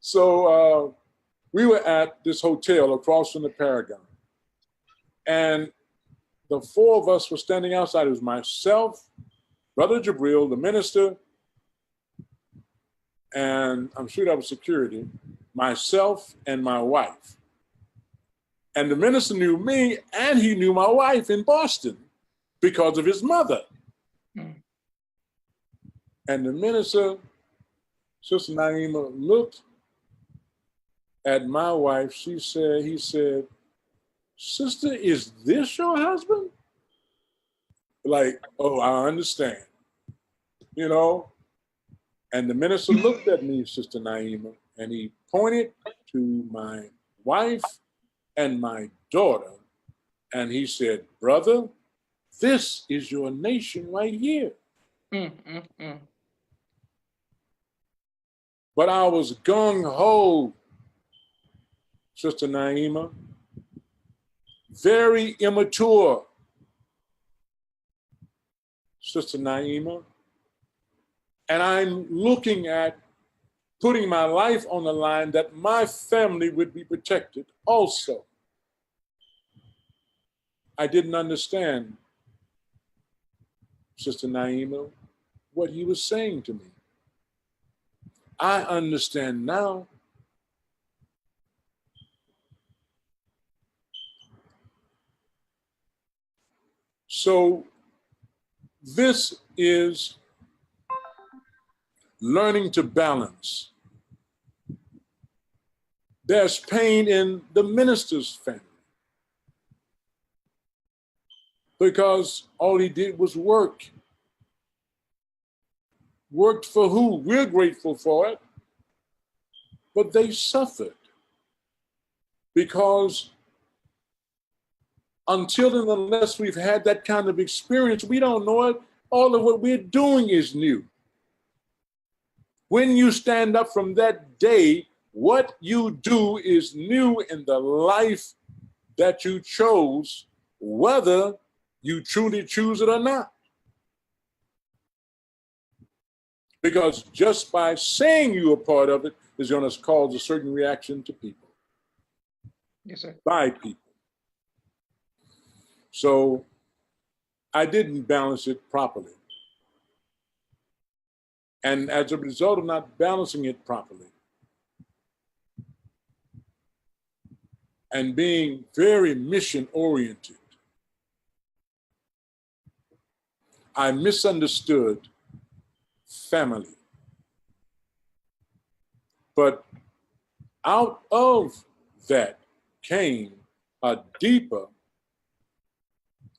So we were at this hotel across from the Paragon. And the four of us were standing outside. It was myself, Brother Jabril, the minister, and I'm sure that was security, myself and my wife. And the minister knew me and he knew my wife in Boston because of his mother. And the minister, Sister Naima, looked at my wife. He said, Sister, is this your husband? like, oh, I understand, you know. And the minister looked at me, Sister Naima, and he pointed to my wife and my daughter, and he said, brother, this is your nation right here. But I was gung-ho, Sister Naima, very immature, Sister Naima. And I'm looking at putting my life on the line that my family would be protected also. I didn't understand, Sister Naima, what he was saying to me. I understand now. So this is learning to balance. There's pain in the minister's family because all he did was work. Worked for who? We're grateful for it, but they suffered because until and unless we've had that kind of experience, we don't know it. All of what we're doing is new. When you stand up from that day, what you do is new in the life that you chose, whether you truly choose it or not. Because just by saying you're a part of it is going to cause a certain reaction to people. Yes, sir. By people. So I didn't balance it properly. And as a result of not balancing it properly and being very mission oriented, I misunderstood family. But out of that came a deeper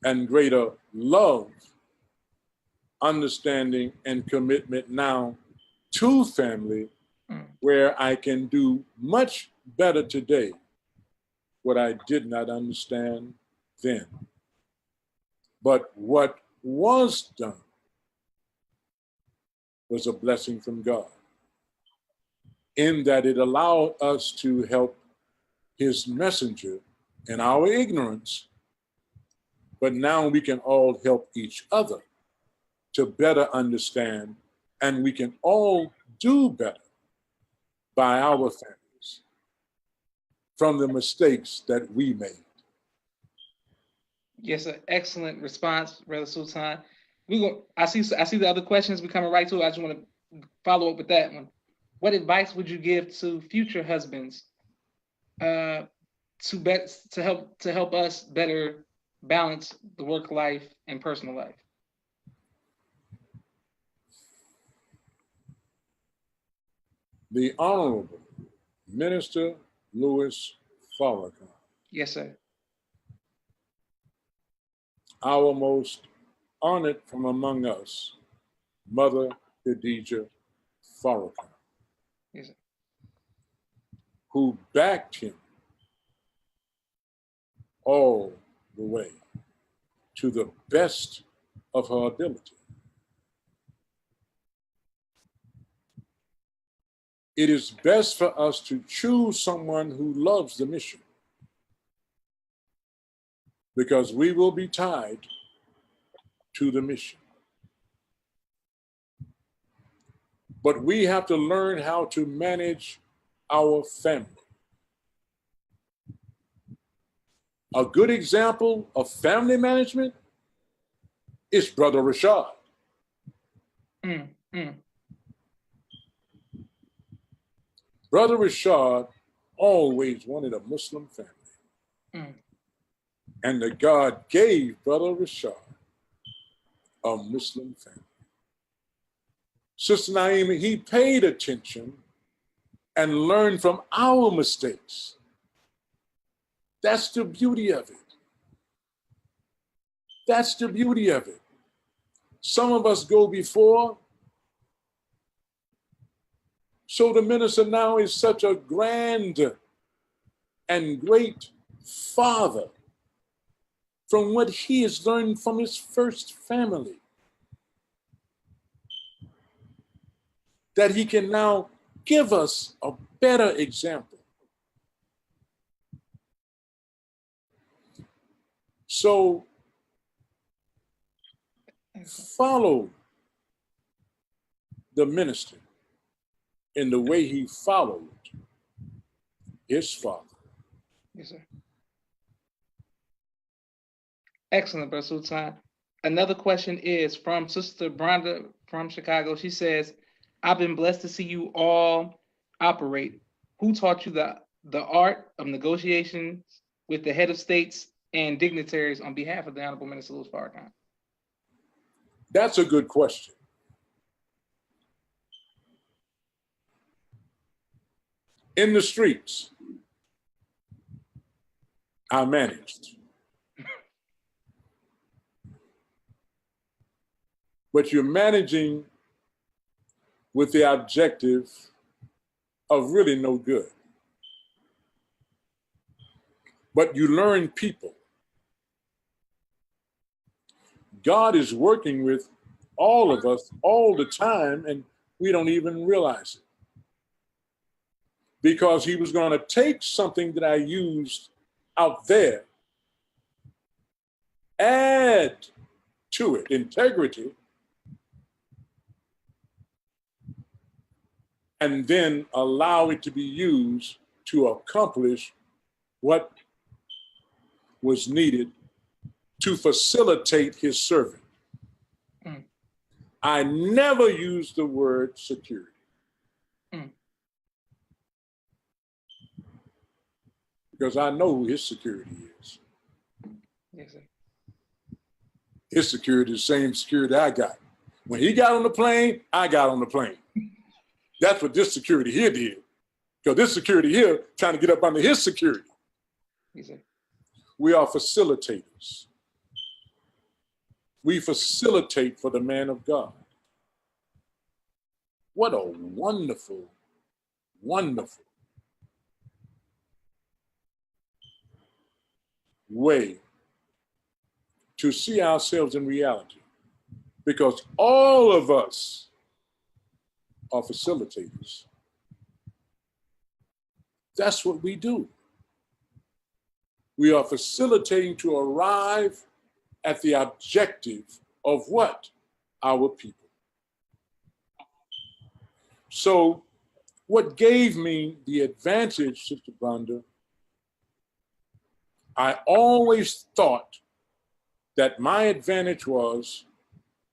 and greater love, understanding, and commitment now to family, where I can do much better today what I did not understand then. But what was done was a blessing from God, in that it allowed us to help his messenger in our ignorance, but now we can all help each other to better understand, and we can all do better by our families from the mistakes that we made. Yes, an excellent response, Brother Sultan. I see the other questions we coming right to. I just want to follow up with that one. What advice would you give to future husbands to help us better balance the work life and personal life? The Honorable Minister Louis Farrakhan, yes, sir, our most honored from among us, Mother Khadija Farrakhan, yes, sir, who backed him all the way to the best of her ability. It is best for us to choose someone who loves the mission, because we will be tied to the mission. But we have to learn how to manage our family. A good example of family management is Brother Rashad. Brother Rashad always wanted a Muslim family. And that God gave Brother Rashad a Muslim family. Sister Naima, he paid attention and learned from our mistakes. That's the beauty of it. That's the beauty of it. Some of us go before. So the minister now is such a grand and great father from what he has learned from his first family, that he can now give us a better example. So follow the minister in the way he followed his father. Yes, sir. Excellent, Bro Sultan. Another question is from Sister Brenda from Chicago. She says, I've been blessed to see you all operate. Who taught you the art of negotiations with the head of states and dignitaries on behalf of the Honorable Minister Louis Farrakhan? That's a good question. In the streets, I managed. But you're managing with the objective of really no good. But you learn people. God is working with all of us all the time, and we don't even realize it. Because he was going to take something that I used out there, add to it integrity, and then allow it to be used to accomplish what was needed to facilitate his servant. I never used the word security. Because I know who his security is. Yes, sir. His security is the same security I got. When he got on the plane, I got on the plane. That's what this security here did. Because this security here trying to get up under his security. Yes, sir. We are facilitators. We facilitate for the man of God. What a wonderful, wonderful way to see ourselves in reality, because all of us are facilitators. That's what we do. We are facilitating to arrive at the objective of what? Our people. So what gave me the advantage, Sister Brenda, I always thought that my advantage was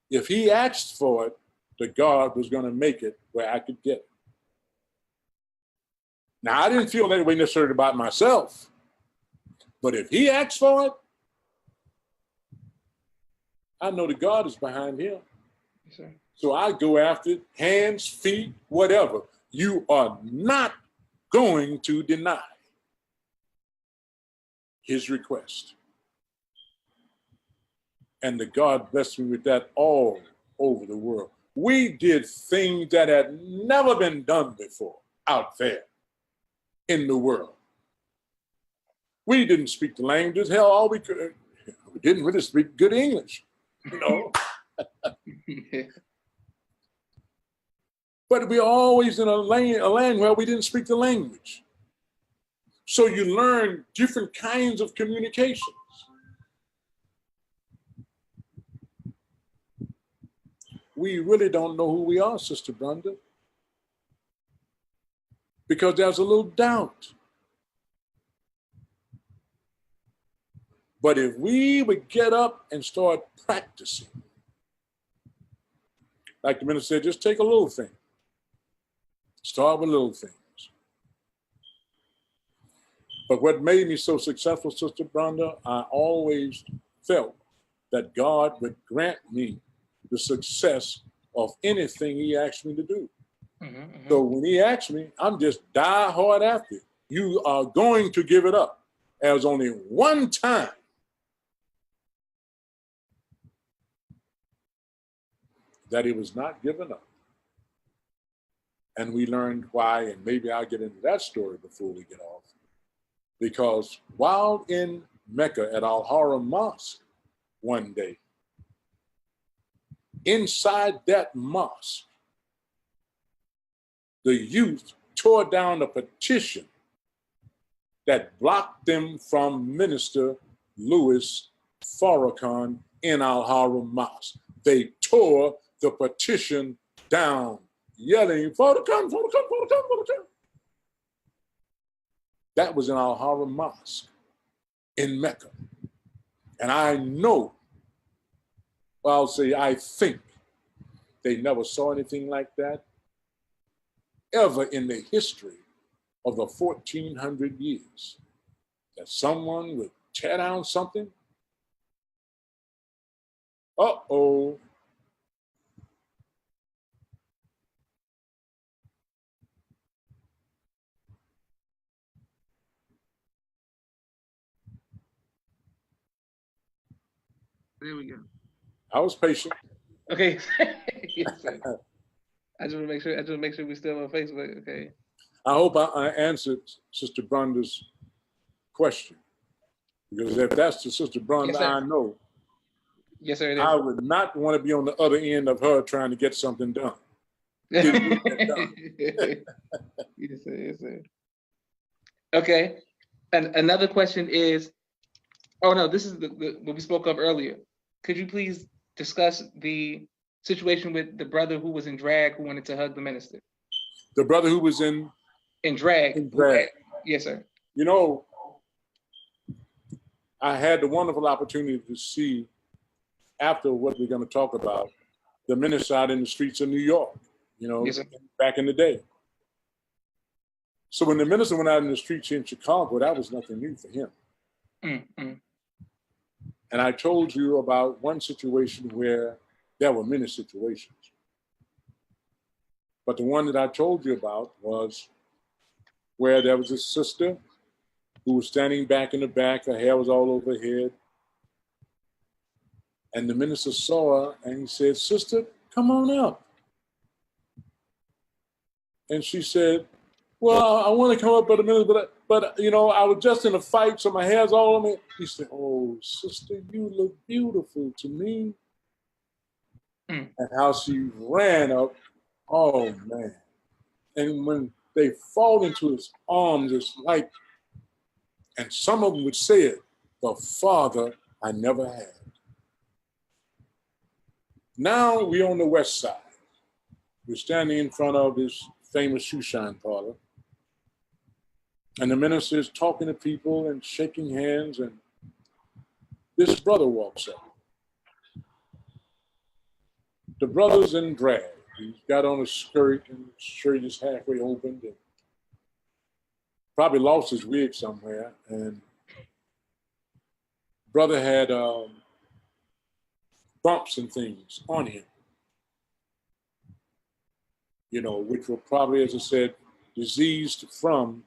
if he asked for it, the God was going to make it where I could get it. Now, I didn't feel that way necessarily about myself, but if he asked for it, I know that God is behind him. Yes, sir. So I go after it, hands, feet, whatever. You are not going to deny his request. And the God blessed me with that all over the world. We did things that had never been done before out there in the world. We didn't speak the languages. Hell, all we could, we didn't really speak good English, you know. But we're always in a land where we didn't speak the language. So you learn different kinds of communications. We really don't know who we are, Sister Brenda, because there's a little doubt. But if we would get up and start practicing, like the minister said, just take a little thing. Start with little things. But what made me so successful, Sister Brenda, I always felt that God would grant me the success of anything he asked me to do. So when he asked me, I'm just die hard after it. You are going to give it up. There's only one time that he was not given up. And we learned why, and maybe I'll get into that story before we get off. Because while in Mecca at Al-Haram Mosque one day, inside that mosque, the youth tore down a petition that blocked them from Minister Louis Farrakhan in Al-Haram Mosque. They tore the petition down, yelling, Farrakhan, Farrakhan, Farrakhan, Farrakhan. That was in Al-Haram Mosque in Mecca. And I know, well, I'll say I think they never saw anything like that ever in the history of the 1400 years, that someone would tear down something. Uh-oh. There we go. I was patient. Okay. Yes, sir. I just want to make sure we're still on Facebook. Okay. I hope I answered Sister Brenda's question. Because if that's the Sister Brenda Yes, sir. I know, yes, sir. I would not want to be on the other end of her trying to get something done. Didn't get that done. Yes, sir. Yes, sir. Okay. And another question is, oh no, this is what we spoke of earlier. Could you please discuss the situation with the brother who was in drag who wanted to hug the minister? The brother who was in drag. In drag. Yes, sir. You know, I had the wonderful opportunity to see, after what we're going to talk about, the minister out in the streets of New York, you know, yes, back in the day. So when the minister went out in the streets in Chicago, that was nothing new for him. Mm-hmm. And I told you about one situation where there were many situations. But the one that I told you about was where there was a sister who was standing back in the back, her hair was all over her head. And the minister saw her and he said, "Sister, come on up." And she said, "Well, I want to come up, but you know, I was just in a fight, so my hair's all on me." He said, "Oh, sister, you look beautiful to me." And how she ran up, oh man. And when they fall into his arms, it's like, and some of them would say it, "The father I never had." Now we're on the west side. We're standing in front of this famous shoe shine parlor. And the minister is talking to people and shaking hands, and this brother walks up. The brother's in drag. He's got on a skirt, and his shirt is halfway opened, and probably lost his wig somewhere. And brother had bumps and things on him, you know, which were probably, as I said, diseased from,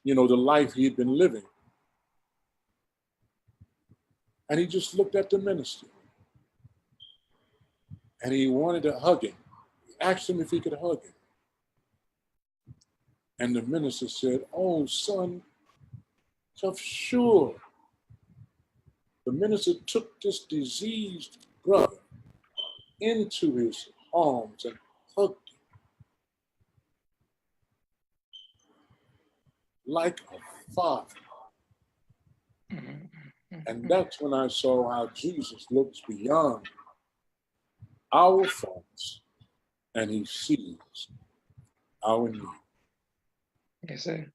you know, the life he had been living. And he just looked at the minister. And he wanted to hug him. He asked him if he could hug him. And the minister said, "Oh, son, sure." The minister took this diseased brother into his arms and hugged him like a father. And that's when I saw how Jesus looks beyond our faults and he sees our need. Yes, sir.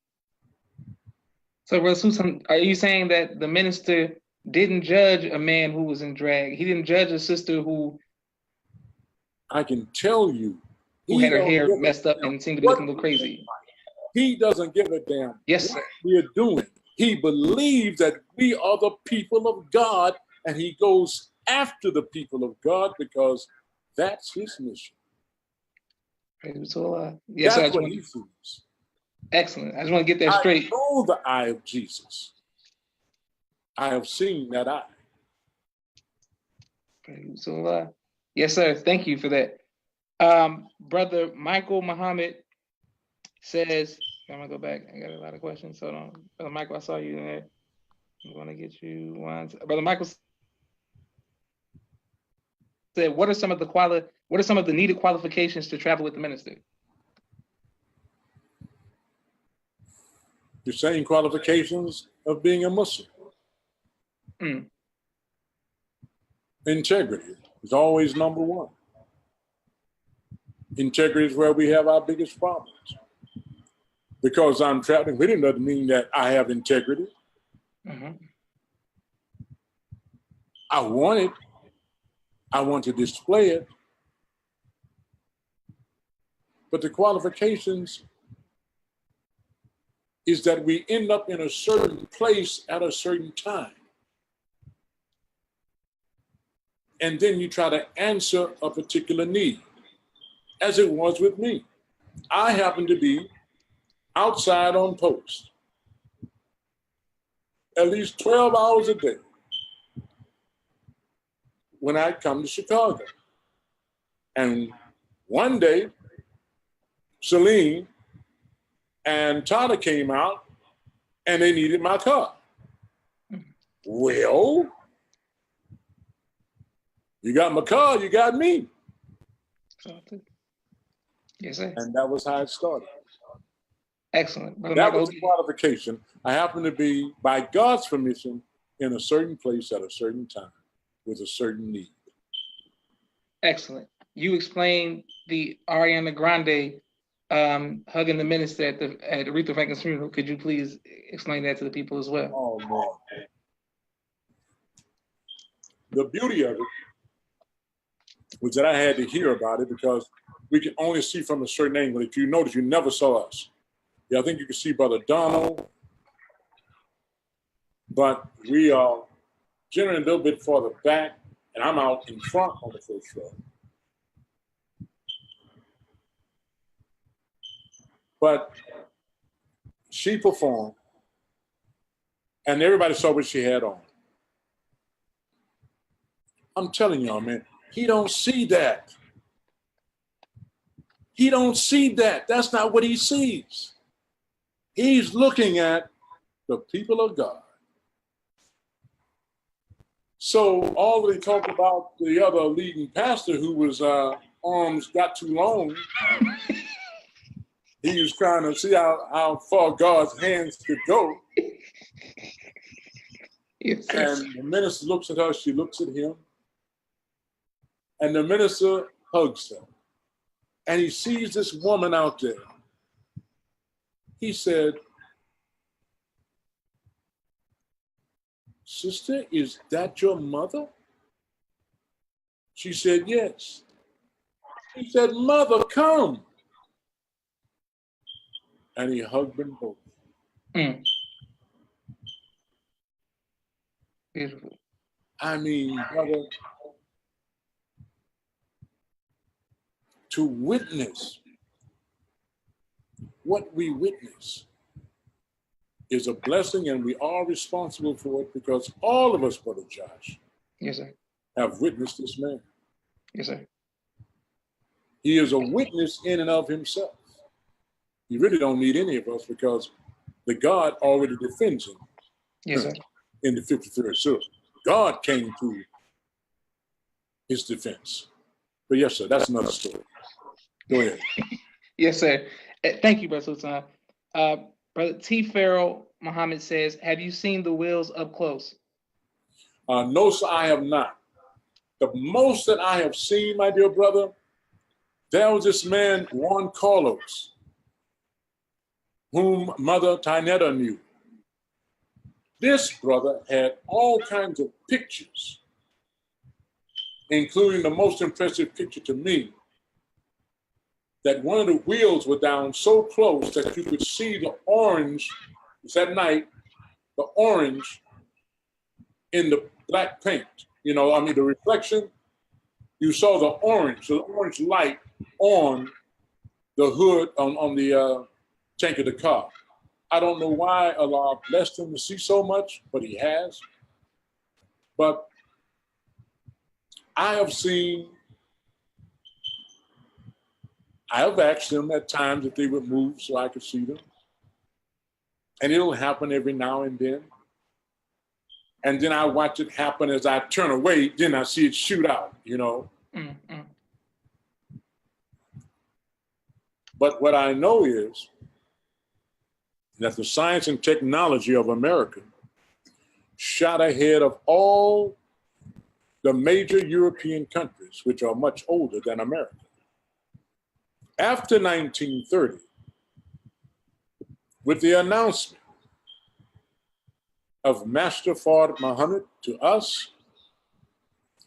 So, Brother Susan, are you saying that the minister didn't judge a man who was in drag? He didn't judge a sister who I can tell you, who had her hair messed up and seemed to be looking a little crazy. He doesn't give a damn yes, what sir. we're doing. He believes that we are the people of God, and he goes after the people of God because that's his mission. So, yes, that's what he sees. Excellent. I just want to get that straight. I know the eye of Jesus. I have seen that eye. So, Yes, sir. Thank you for that. Brother Michael Muhammad says, I'm gonna go back. I got a lot of questions. Hold on. Brother Michael, I saw you in there. I'm gonna get you one. Brother Michael said, what are some of the needed qualifications to travel with the minister? The same qualifications of being a Muslim. Mm. Integrity is always number one. Integrity is where we have our biggest problems. Because I'm traveling with him doesn't mean that I have integrity. Mm-hmm. I want it. I want to display it. But the qualifications is that we end up in a certain place at a certain time. And then you try to answer a particular need, as it was with me. I happen to be outside on post at least 12 hours a day when I come to Chicago. And one day, Celine and Tyler came out and they needed my car. Well, you got my car, you got me. Yes, sir. And that was how it started. Excellent. Brother That Michael, was the qualification. I happen to be, by God's permission, in a certain place at a certain time with a certain need. Excellent. You explained the Ariana Grande hugging the minister at Aretha Franklin's funeral. Could you please explain that to the people as well? Oh, man. The beauty of it was that I had to hear about it because we can only see from a certain angle. If you notice, you never saw us. Yeah, I think you can see Brother Donald, but we are generally a little bit farther back, and I'm out in front on the first row. But she performed, and everybody saw what she had on. I'm telling y'all, man, he don't see that. He don't see that. That's not what he sees. He's looking at the people of God. So all they talked about the other leading pastor who was arms got too long. He was trying to see how far God's hands could go. Yes, and the minister looks at her, she looks at him, and the minister hugs her. And he sees this woman out there. He said, "Sister, is that your mother?" She said, "Yes." He said, "Mother, come." And he hugged them both. Mm. Beautiful. I mean, brother, to witness what we witness is a blessing, and we are responsible for it because all of us, Brother Josh, yes, sir, have witnessed this man. Yes, sir. He is a witness in and of himself. He really don't need any of us because the God already defends him. Yes, sir. In the 53rd Surah. God came to his defense. But yes, sir, that's another story. Go ahead. Yes, sir. Thank you, Brother Sultan. Brother T. Farrell Muhammad says, have you seen the wheels up close? No, sir, I have not. The most that I have seen, my dear brother, there was this man, Juan Carlos, whom Mother Tinetta knew. This brother had all kinds of pictures, including the most impressive picture to me, that one of the wheels were down so close that you could see the orange, it was at night, the orange in the black paint. You know, I mean, the reflection, you saw the orange light on the hood, on the tank of the car. I don't know why Allah blessed him to see so much, but he has. But I have seen I have asked them at times if they would move so I could see them. And it'll happen every now and then. And then I watch it happen as I turn away, then I see it shoot out, you know. Mm-hmm. But what I know is that the science and technology of America shot ahead of all the major European countries, which are much older than America. After 1930, with the announcement of Master Fard Muhammad to us,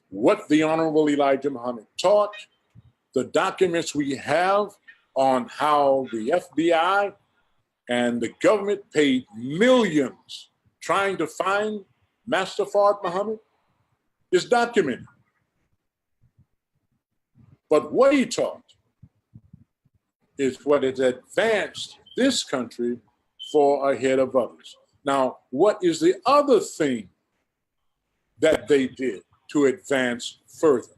what the Honorable Elijah Muhammad taught, the documents we have on how the FBI and the government paid millions trying to find Master Fard Muhammad is documented. But what he taught is what has advanced this country far ahead of others. Now, what is the other thing that they did to advance further?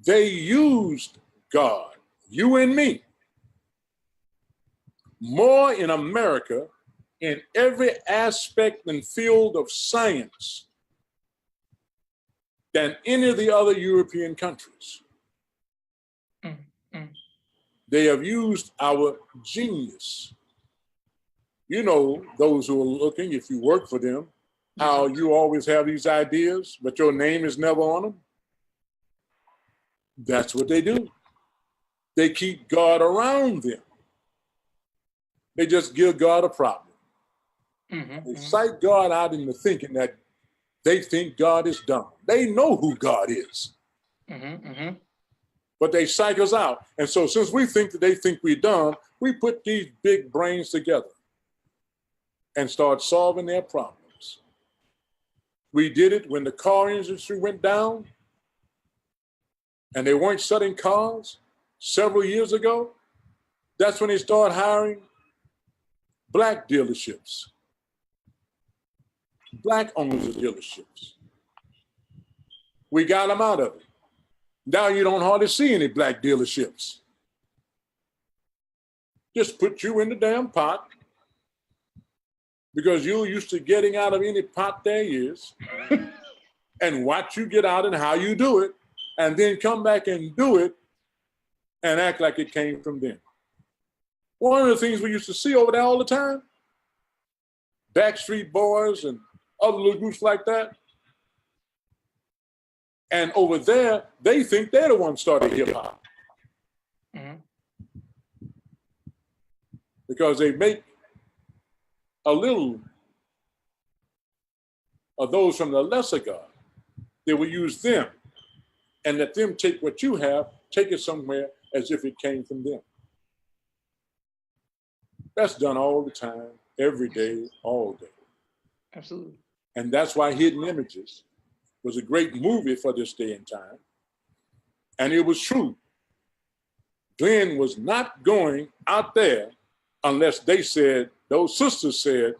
They used God, you and me, more in America in every aspect and field of science than any of the other European countries. They have used our genius. You know, those who are looking, if you work for them, how you always have these ideas, but your name is never on them. That's what they do. They keep God around them. They just give God a problem. They psych God out into thinking that they think God is dumb. They know who God is. But they psych us out. And so since we think that they think we're dumb, we put these big brains together and start solving their problems. We did it when the car industry went down and they weren't selling cars several years ago. That's when they started hiring black dealerships, black owners of dealerships. We got them out of it. Now you don't hardly see any black dealerships. Just put you in the damn pot because you're used to getting out of any pot there is and watch you get out and how you do it, and then come back and do it and act like it came from them. One of the things we used to see over there all the time, Backstreet Boys and other little groups like that. And over there, they think they're the ones started hip hop. Because they make a little of those from the lesser God. They will use them and let them take what you have, take it somewhere as if it came from them. That's done all the time, every day, all day. Absolutely. And that's why Hidden Images was a great movie for this day and time. And it was true. Glenn was not going out there unless they said, those sisters said,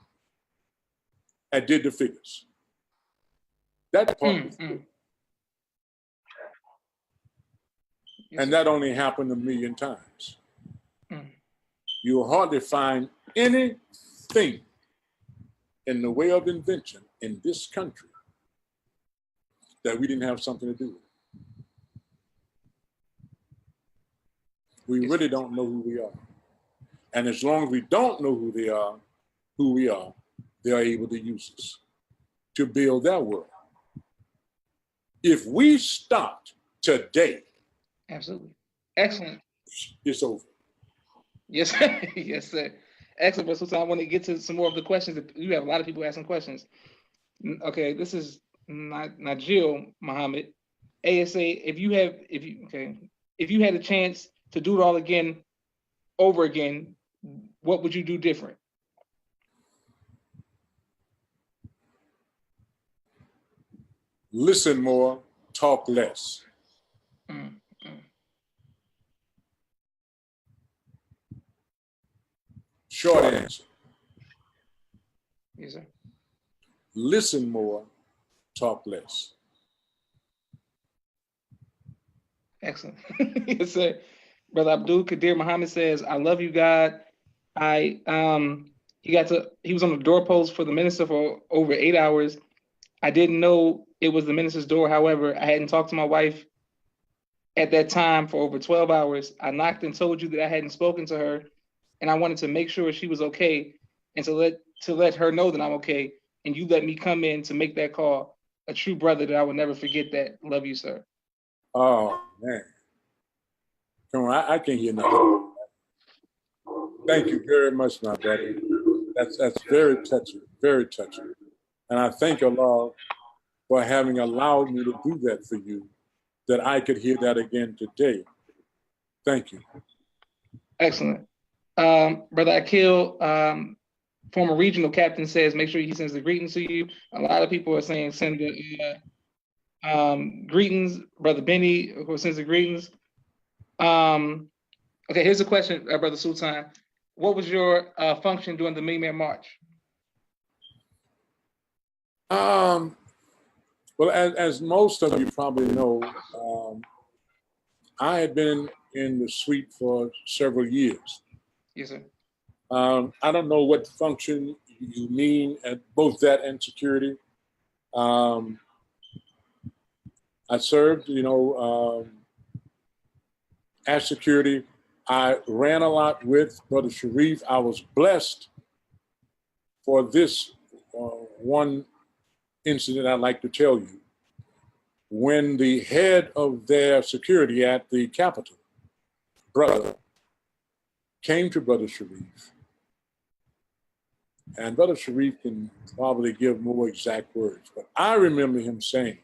and did the figures. That part was true. And that only happened a million times. You'll hardly find anything in the way of invention in this country that we didn't have something to do with. We really don't know who we are. And as long as we don't know who we are, they're able to use us to build their world. If we start today, absolutely. Excellent. It's over. Yes, sir. Yes, sir. Excellent, Bro Sultan. I want to get to some more of the questions. You have a lot of people asking questions. Okay, this is Najil Muhammad. ASA, if you had a chance to do it all again, over again, what would you do different? Listen more, talk less. Short answer. Yes, sir. Listen more, talk less. Excellent. Yes, sir. Brother Abdul Kadir Muhammad says, I love you, God. He was on the doorpost for the minister for over 8 hours. I didn't know it was the minister's door. However, I hadn't talked to my wife at that time for over 12 hours. I knocked and told you that I hadn't spoken to her, and I wanted to make sure she was okay and to let her know that I'm okay. And you let me come in to make that call. A true brother that I will never forget that. Love you, sir. Oh man, come on, I can't hear nothing. Thank you very much, my brother. That's very touching, very touching. And I thank Allah for having allowed me to do that for you, that I could hear that again today. Thank you. Excellent. Brother Akil, former regional captain, says make sure he sends the greetings to you. A lot of people are saying send the greetings. Brother Benny, who sends the greetings. Okay, here's a question, Brother Sultan. What was your function during the Million Man March? Well, as most of you probably know, I had been in the suite for several years. Yes, sir. I don't know what function you mean at both that and security. I served, as security. I ran a lot with Brother Sharif. I was blessed for this one incident I'd like to tell you. When the head of their security at the Capitol, brother, came to Brother Sharif, and Brother Sharif can probably give more exact words, but I remember him saying,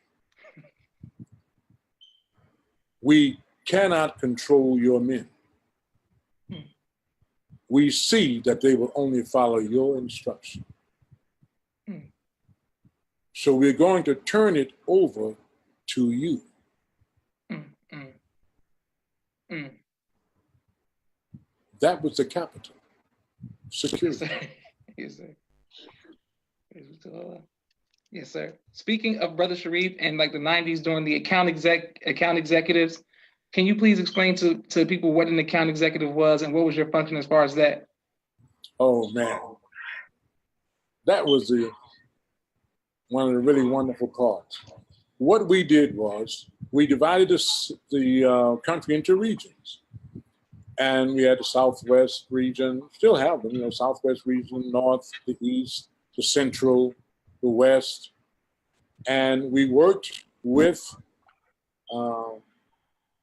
we cannot control your men. We see that they will only follow your instruction. So we're going to turn it over to you. That was the Capitol. Security. Yes, sir. Yes, sir. Speaking of Brother Sharif and like the 90s during the account executives, can you please explain to people what an account executive was and what was your function as far as that? Oh man, that was one of the really wonderful parts. What we did was we divided the country into regions, and we had the Southwest region, still have them, Southwest region, North, the East, the Central, the West, and we worked with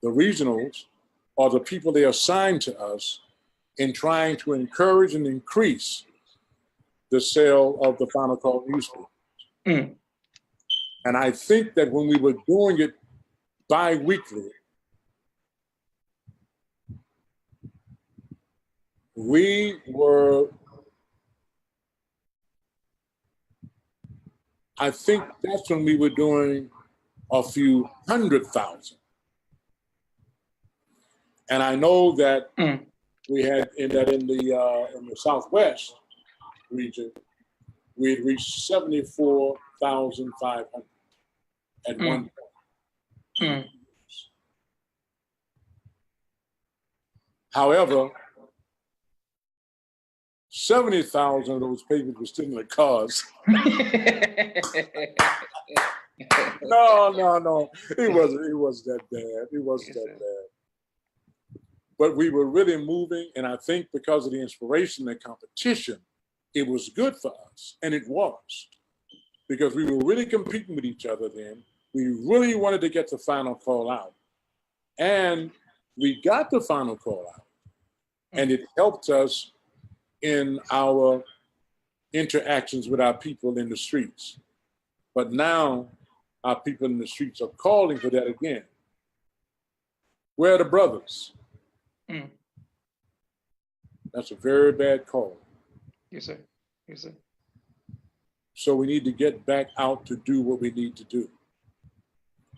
the regionals, or the people they assigned to us, in trying to encourage and increase the sale of the Final Call newspaper. And I think that when we were doing it bi-weekly, I think that's when we were doing a few 100,000. And I know that we had in the Southwest region, we had reached 74,500 at one point. However, 70,000 of those papers were still in the cars. No. It wasn't that bad. It wasn't that bad. But we were really moving, and I think because of the inspiration and competition, it was good for us, and it was. Because we were really competing with each other then. We really wanted to get the Final Call out. And we got the Final Call out. And it helped us in our interactions with our people in the streets. But now our people in the streets are calling for that again. Where are the brothers? That's a very bad call. Yes, sir. Yes, sir. So we need to get back out to do what we need to do,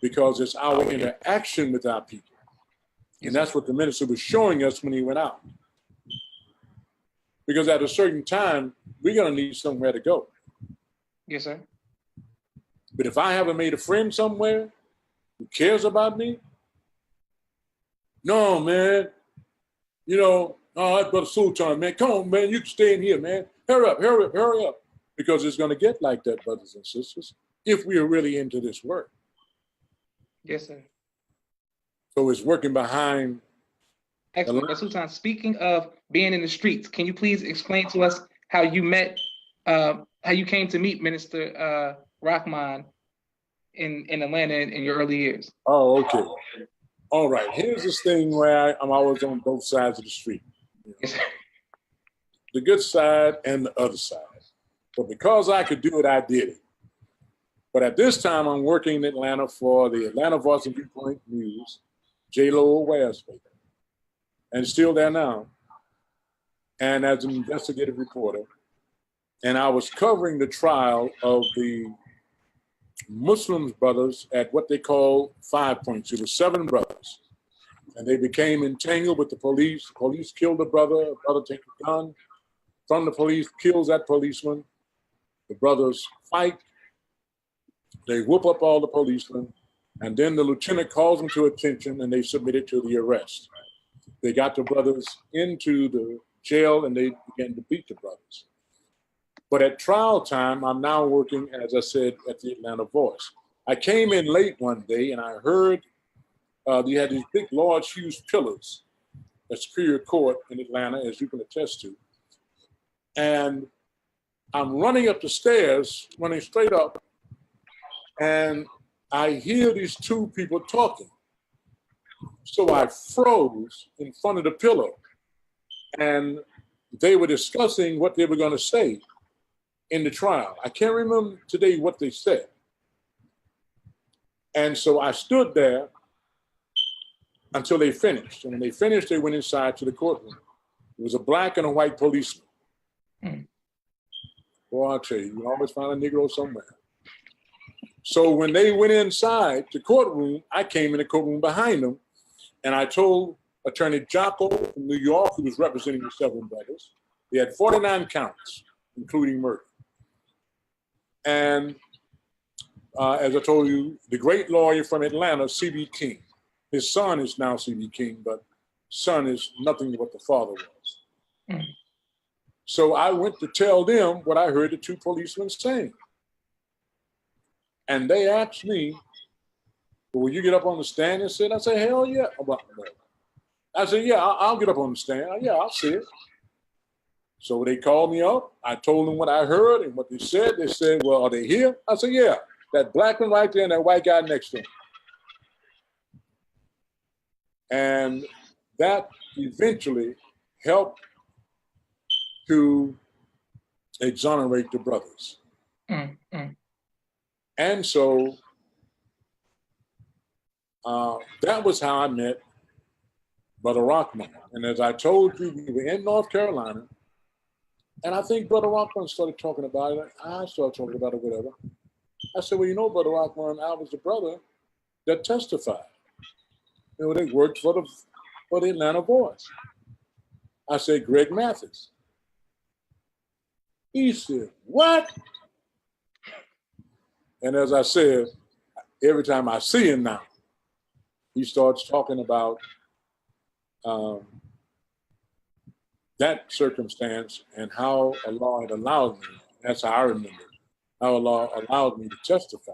because it's our interaction with our people. And that's what the minister was showing us when he went out. Because at a certain time, we're going to need somewhere to go. Yes, sir. But if I haven't made a friend somewhere who cares about me, no, man, you know, oh, that's Brother Sultan, man. Come on, man. You can stay in here, man. Hurry up, hurry up, hurry up. Because it's going to get like that, brothers and sisters, if we are really into this work. Yes, sir. So it's working behind. Excellent. Brother Sultan, speaking of being in the streets, can you please explain to us how you met, how you came to meet Minister Rahman in Atlanta in your early years? Oh, okay. All right. Here's this thing where I'm always on both sides of the street. You know, Yes, sir. the good side and the other side. But because I could do it, I did it. But at this time, I'm working in Atlanta for the Atlanta Voice and Viewpoint News, J-Lo Ware's paper. And still there now. And as an investigative reporter. And I was covering the trial of the Muslim brothers at what they call 5 points. It was 7 brothers. And they became entangled with the police. The police killed a brother takes a gun from the police, kills that policeman. The brothers fight. They whoop up all the policemen. And then the lieutenant calls them to attention and they submitted to the arrest. They got the brothers into the jail and they began to beat the brothers. But at trial time, I'm now working, as I said, at the Atlanta Voice. I came in late one day and I heard you had these big, large, huge pillars at Superior Court in Atlanta, as you can attest to. And I'm running up the stairs, running straight up, and I hear these 2 people talking. So I froze in front of the pillar, and they were discussing what they were going to say in the trial. I can't remember today what they said. And so I stood there until they finished. And when they finished, they went inside to the courtroom. It was a black and a white policeman. Boy, I'll tell you, you always find a Negro somewhere. So when they went inside the courtroom, I came in the courtroom behind them, and I told Attorney Jocko from New York, who was representing the 7 brothers, they had 49 counts, including murder. And as I told you, the great lawyer from Atlanta, C.B. King, his son is now C.B. King, but son is nothing but the father was. So I went to tell them what I heard the 2 policemen saying. And they asked me, well, will you get up on the stand and sit? I said, hell yeah. I said, yeah, I'll get up on the stand. Yeah, I'll sit. So they called me up. I told them what I heard and what they said. They said, well, are they here? I said, yeah, that black one right there and that white guy next to him. And that eventually helped to exonerate the brothers. And so that was how I met Brother Rahman. And as I told you, we were in North Carolina, and I think Brother Rahman started talking about it. I started talking about it, whatever. I said, well, you know, Brother Rahman, I was the brother that testified. You know, they worked for the Atlanta Voice. I said, Greg Mathis. He said, what? And as I said, every time I see him now, he starts talking about that circumstance and how Allah had allowed me, that's how I remember it, how Allah allowed me to testify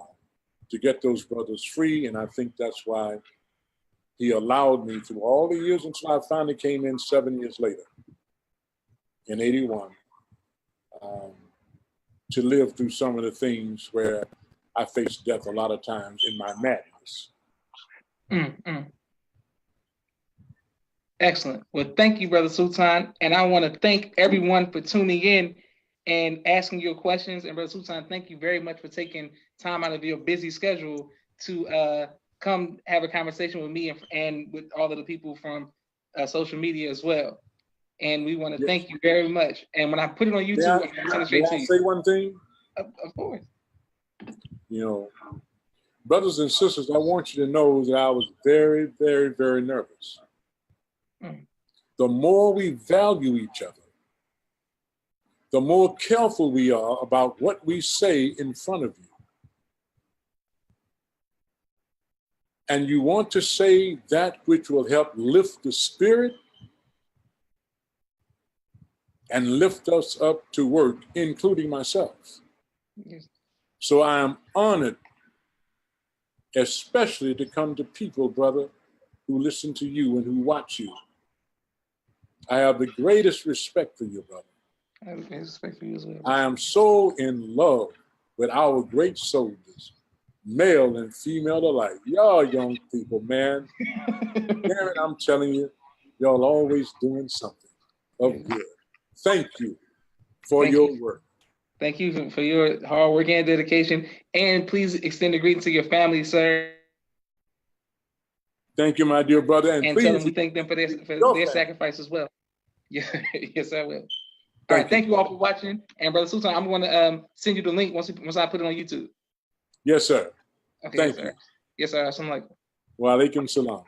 to get those brothers free. And I think that's why he allowed me through all the years until I finally came in 7 years later, in 81, to live through some of the things where I faced death a lot of times in my madness. Excellent. Well, thank you, Brother Sultan. And I want to thank everyone for tuning in and asking your questions. And Brother Sultan, thank you very much for taking time out of your busy schedule to come have a conversation with me and with all of the people from social media as well. And we want to thank you very much. And when I put it on YouTube, I'm going to send it straight to you. Say one thing? Of course. You know, brothers and sisters, I want you to know that I was very, very, very nervous. The more we value each other, the more careful we are about what we say in front of you. And you want to say that which will help lift the spirit and lift us up to work, including myself. Yes. So I am honored, especially to come to people, brother, who listen to you and who watch you. I have the greatest respect for you, brother. I have respect for you as well. I am so in love with our great soldiers, male and female alike. Y'all young people, man. Darren, I'm telling you, y'all always doing something of good. Thank you for your work. Thank you for your hard work and dedication. And please extend a greeting to your family, sir. Thank you, my dear brother. And please tell them we thank them for their sacrifice as well. Yeah, yes, I will. All right, thank you all for watching. And Brother Sultan, I'm going to send you the link once I put it on YouTube. Yes, sir. Okay, thank yes, you. Sir. Yes, sir. Assalamu alaikum. Wa alaikum salam.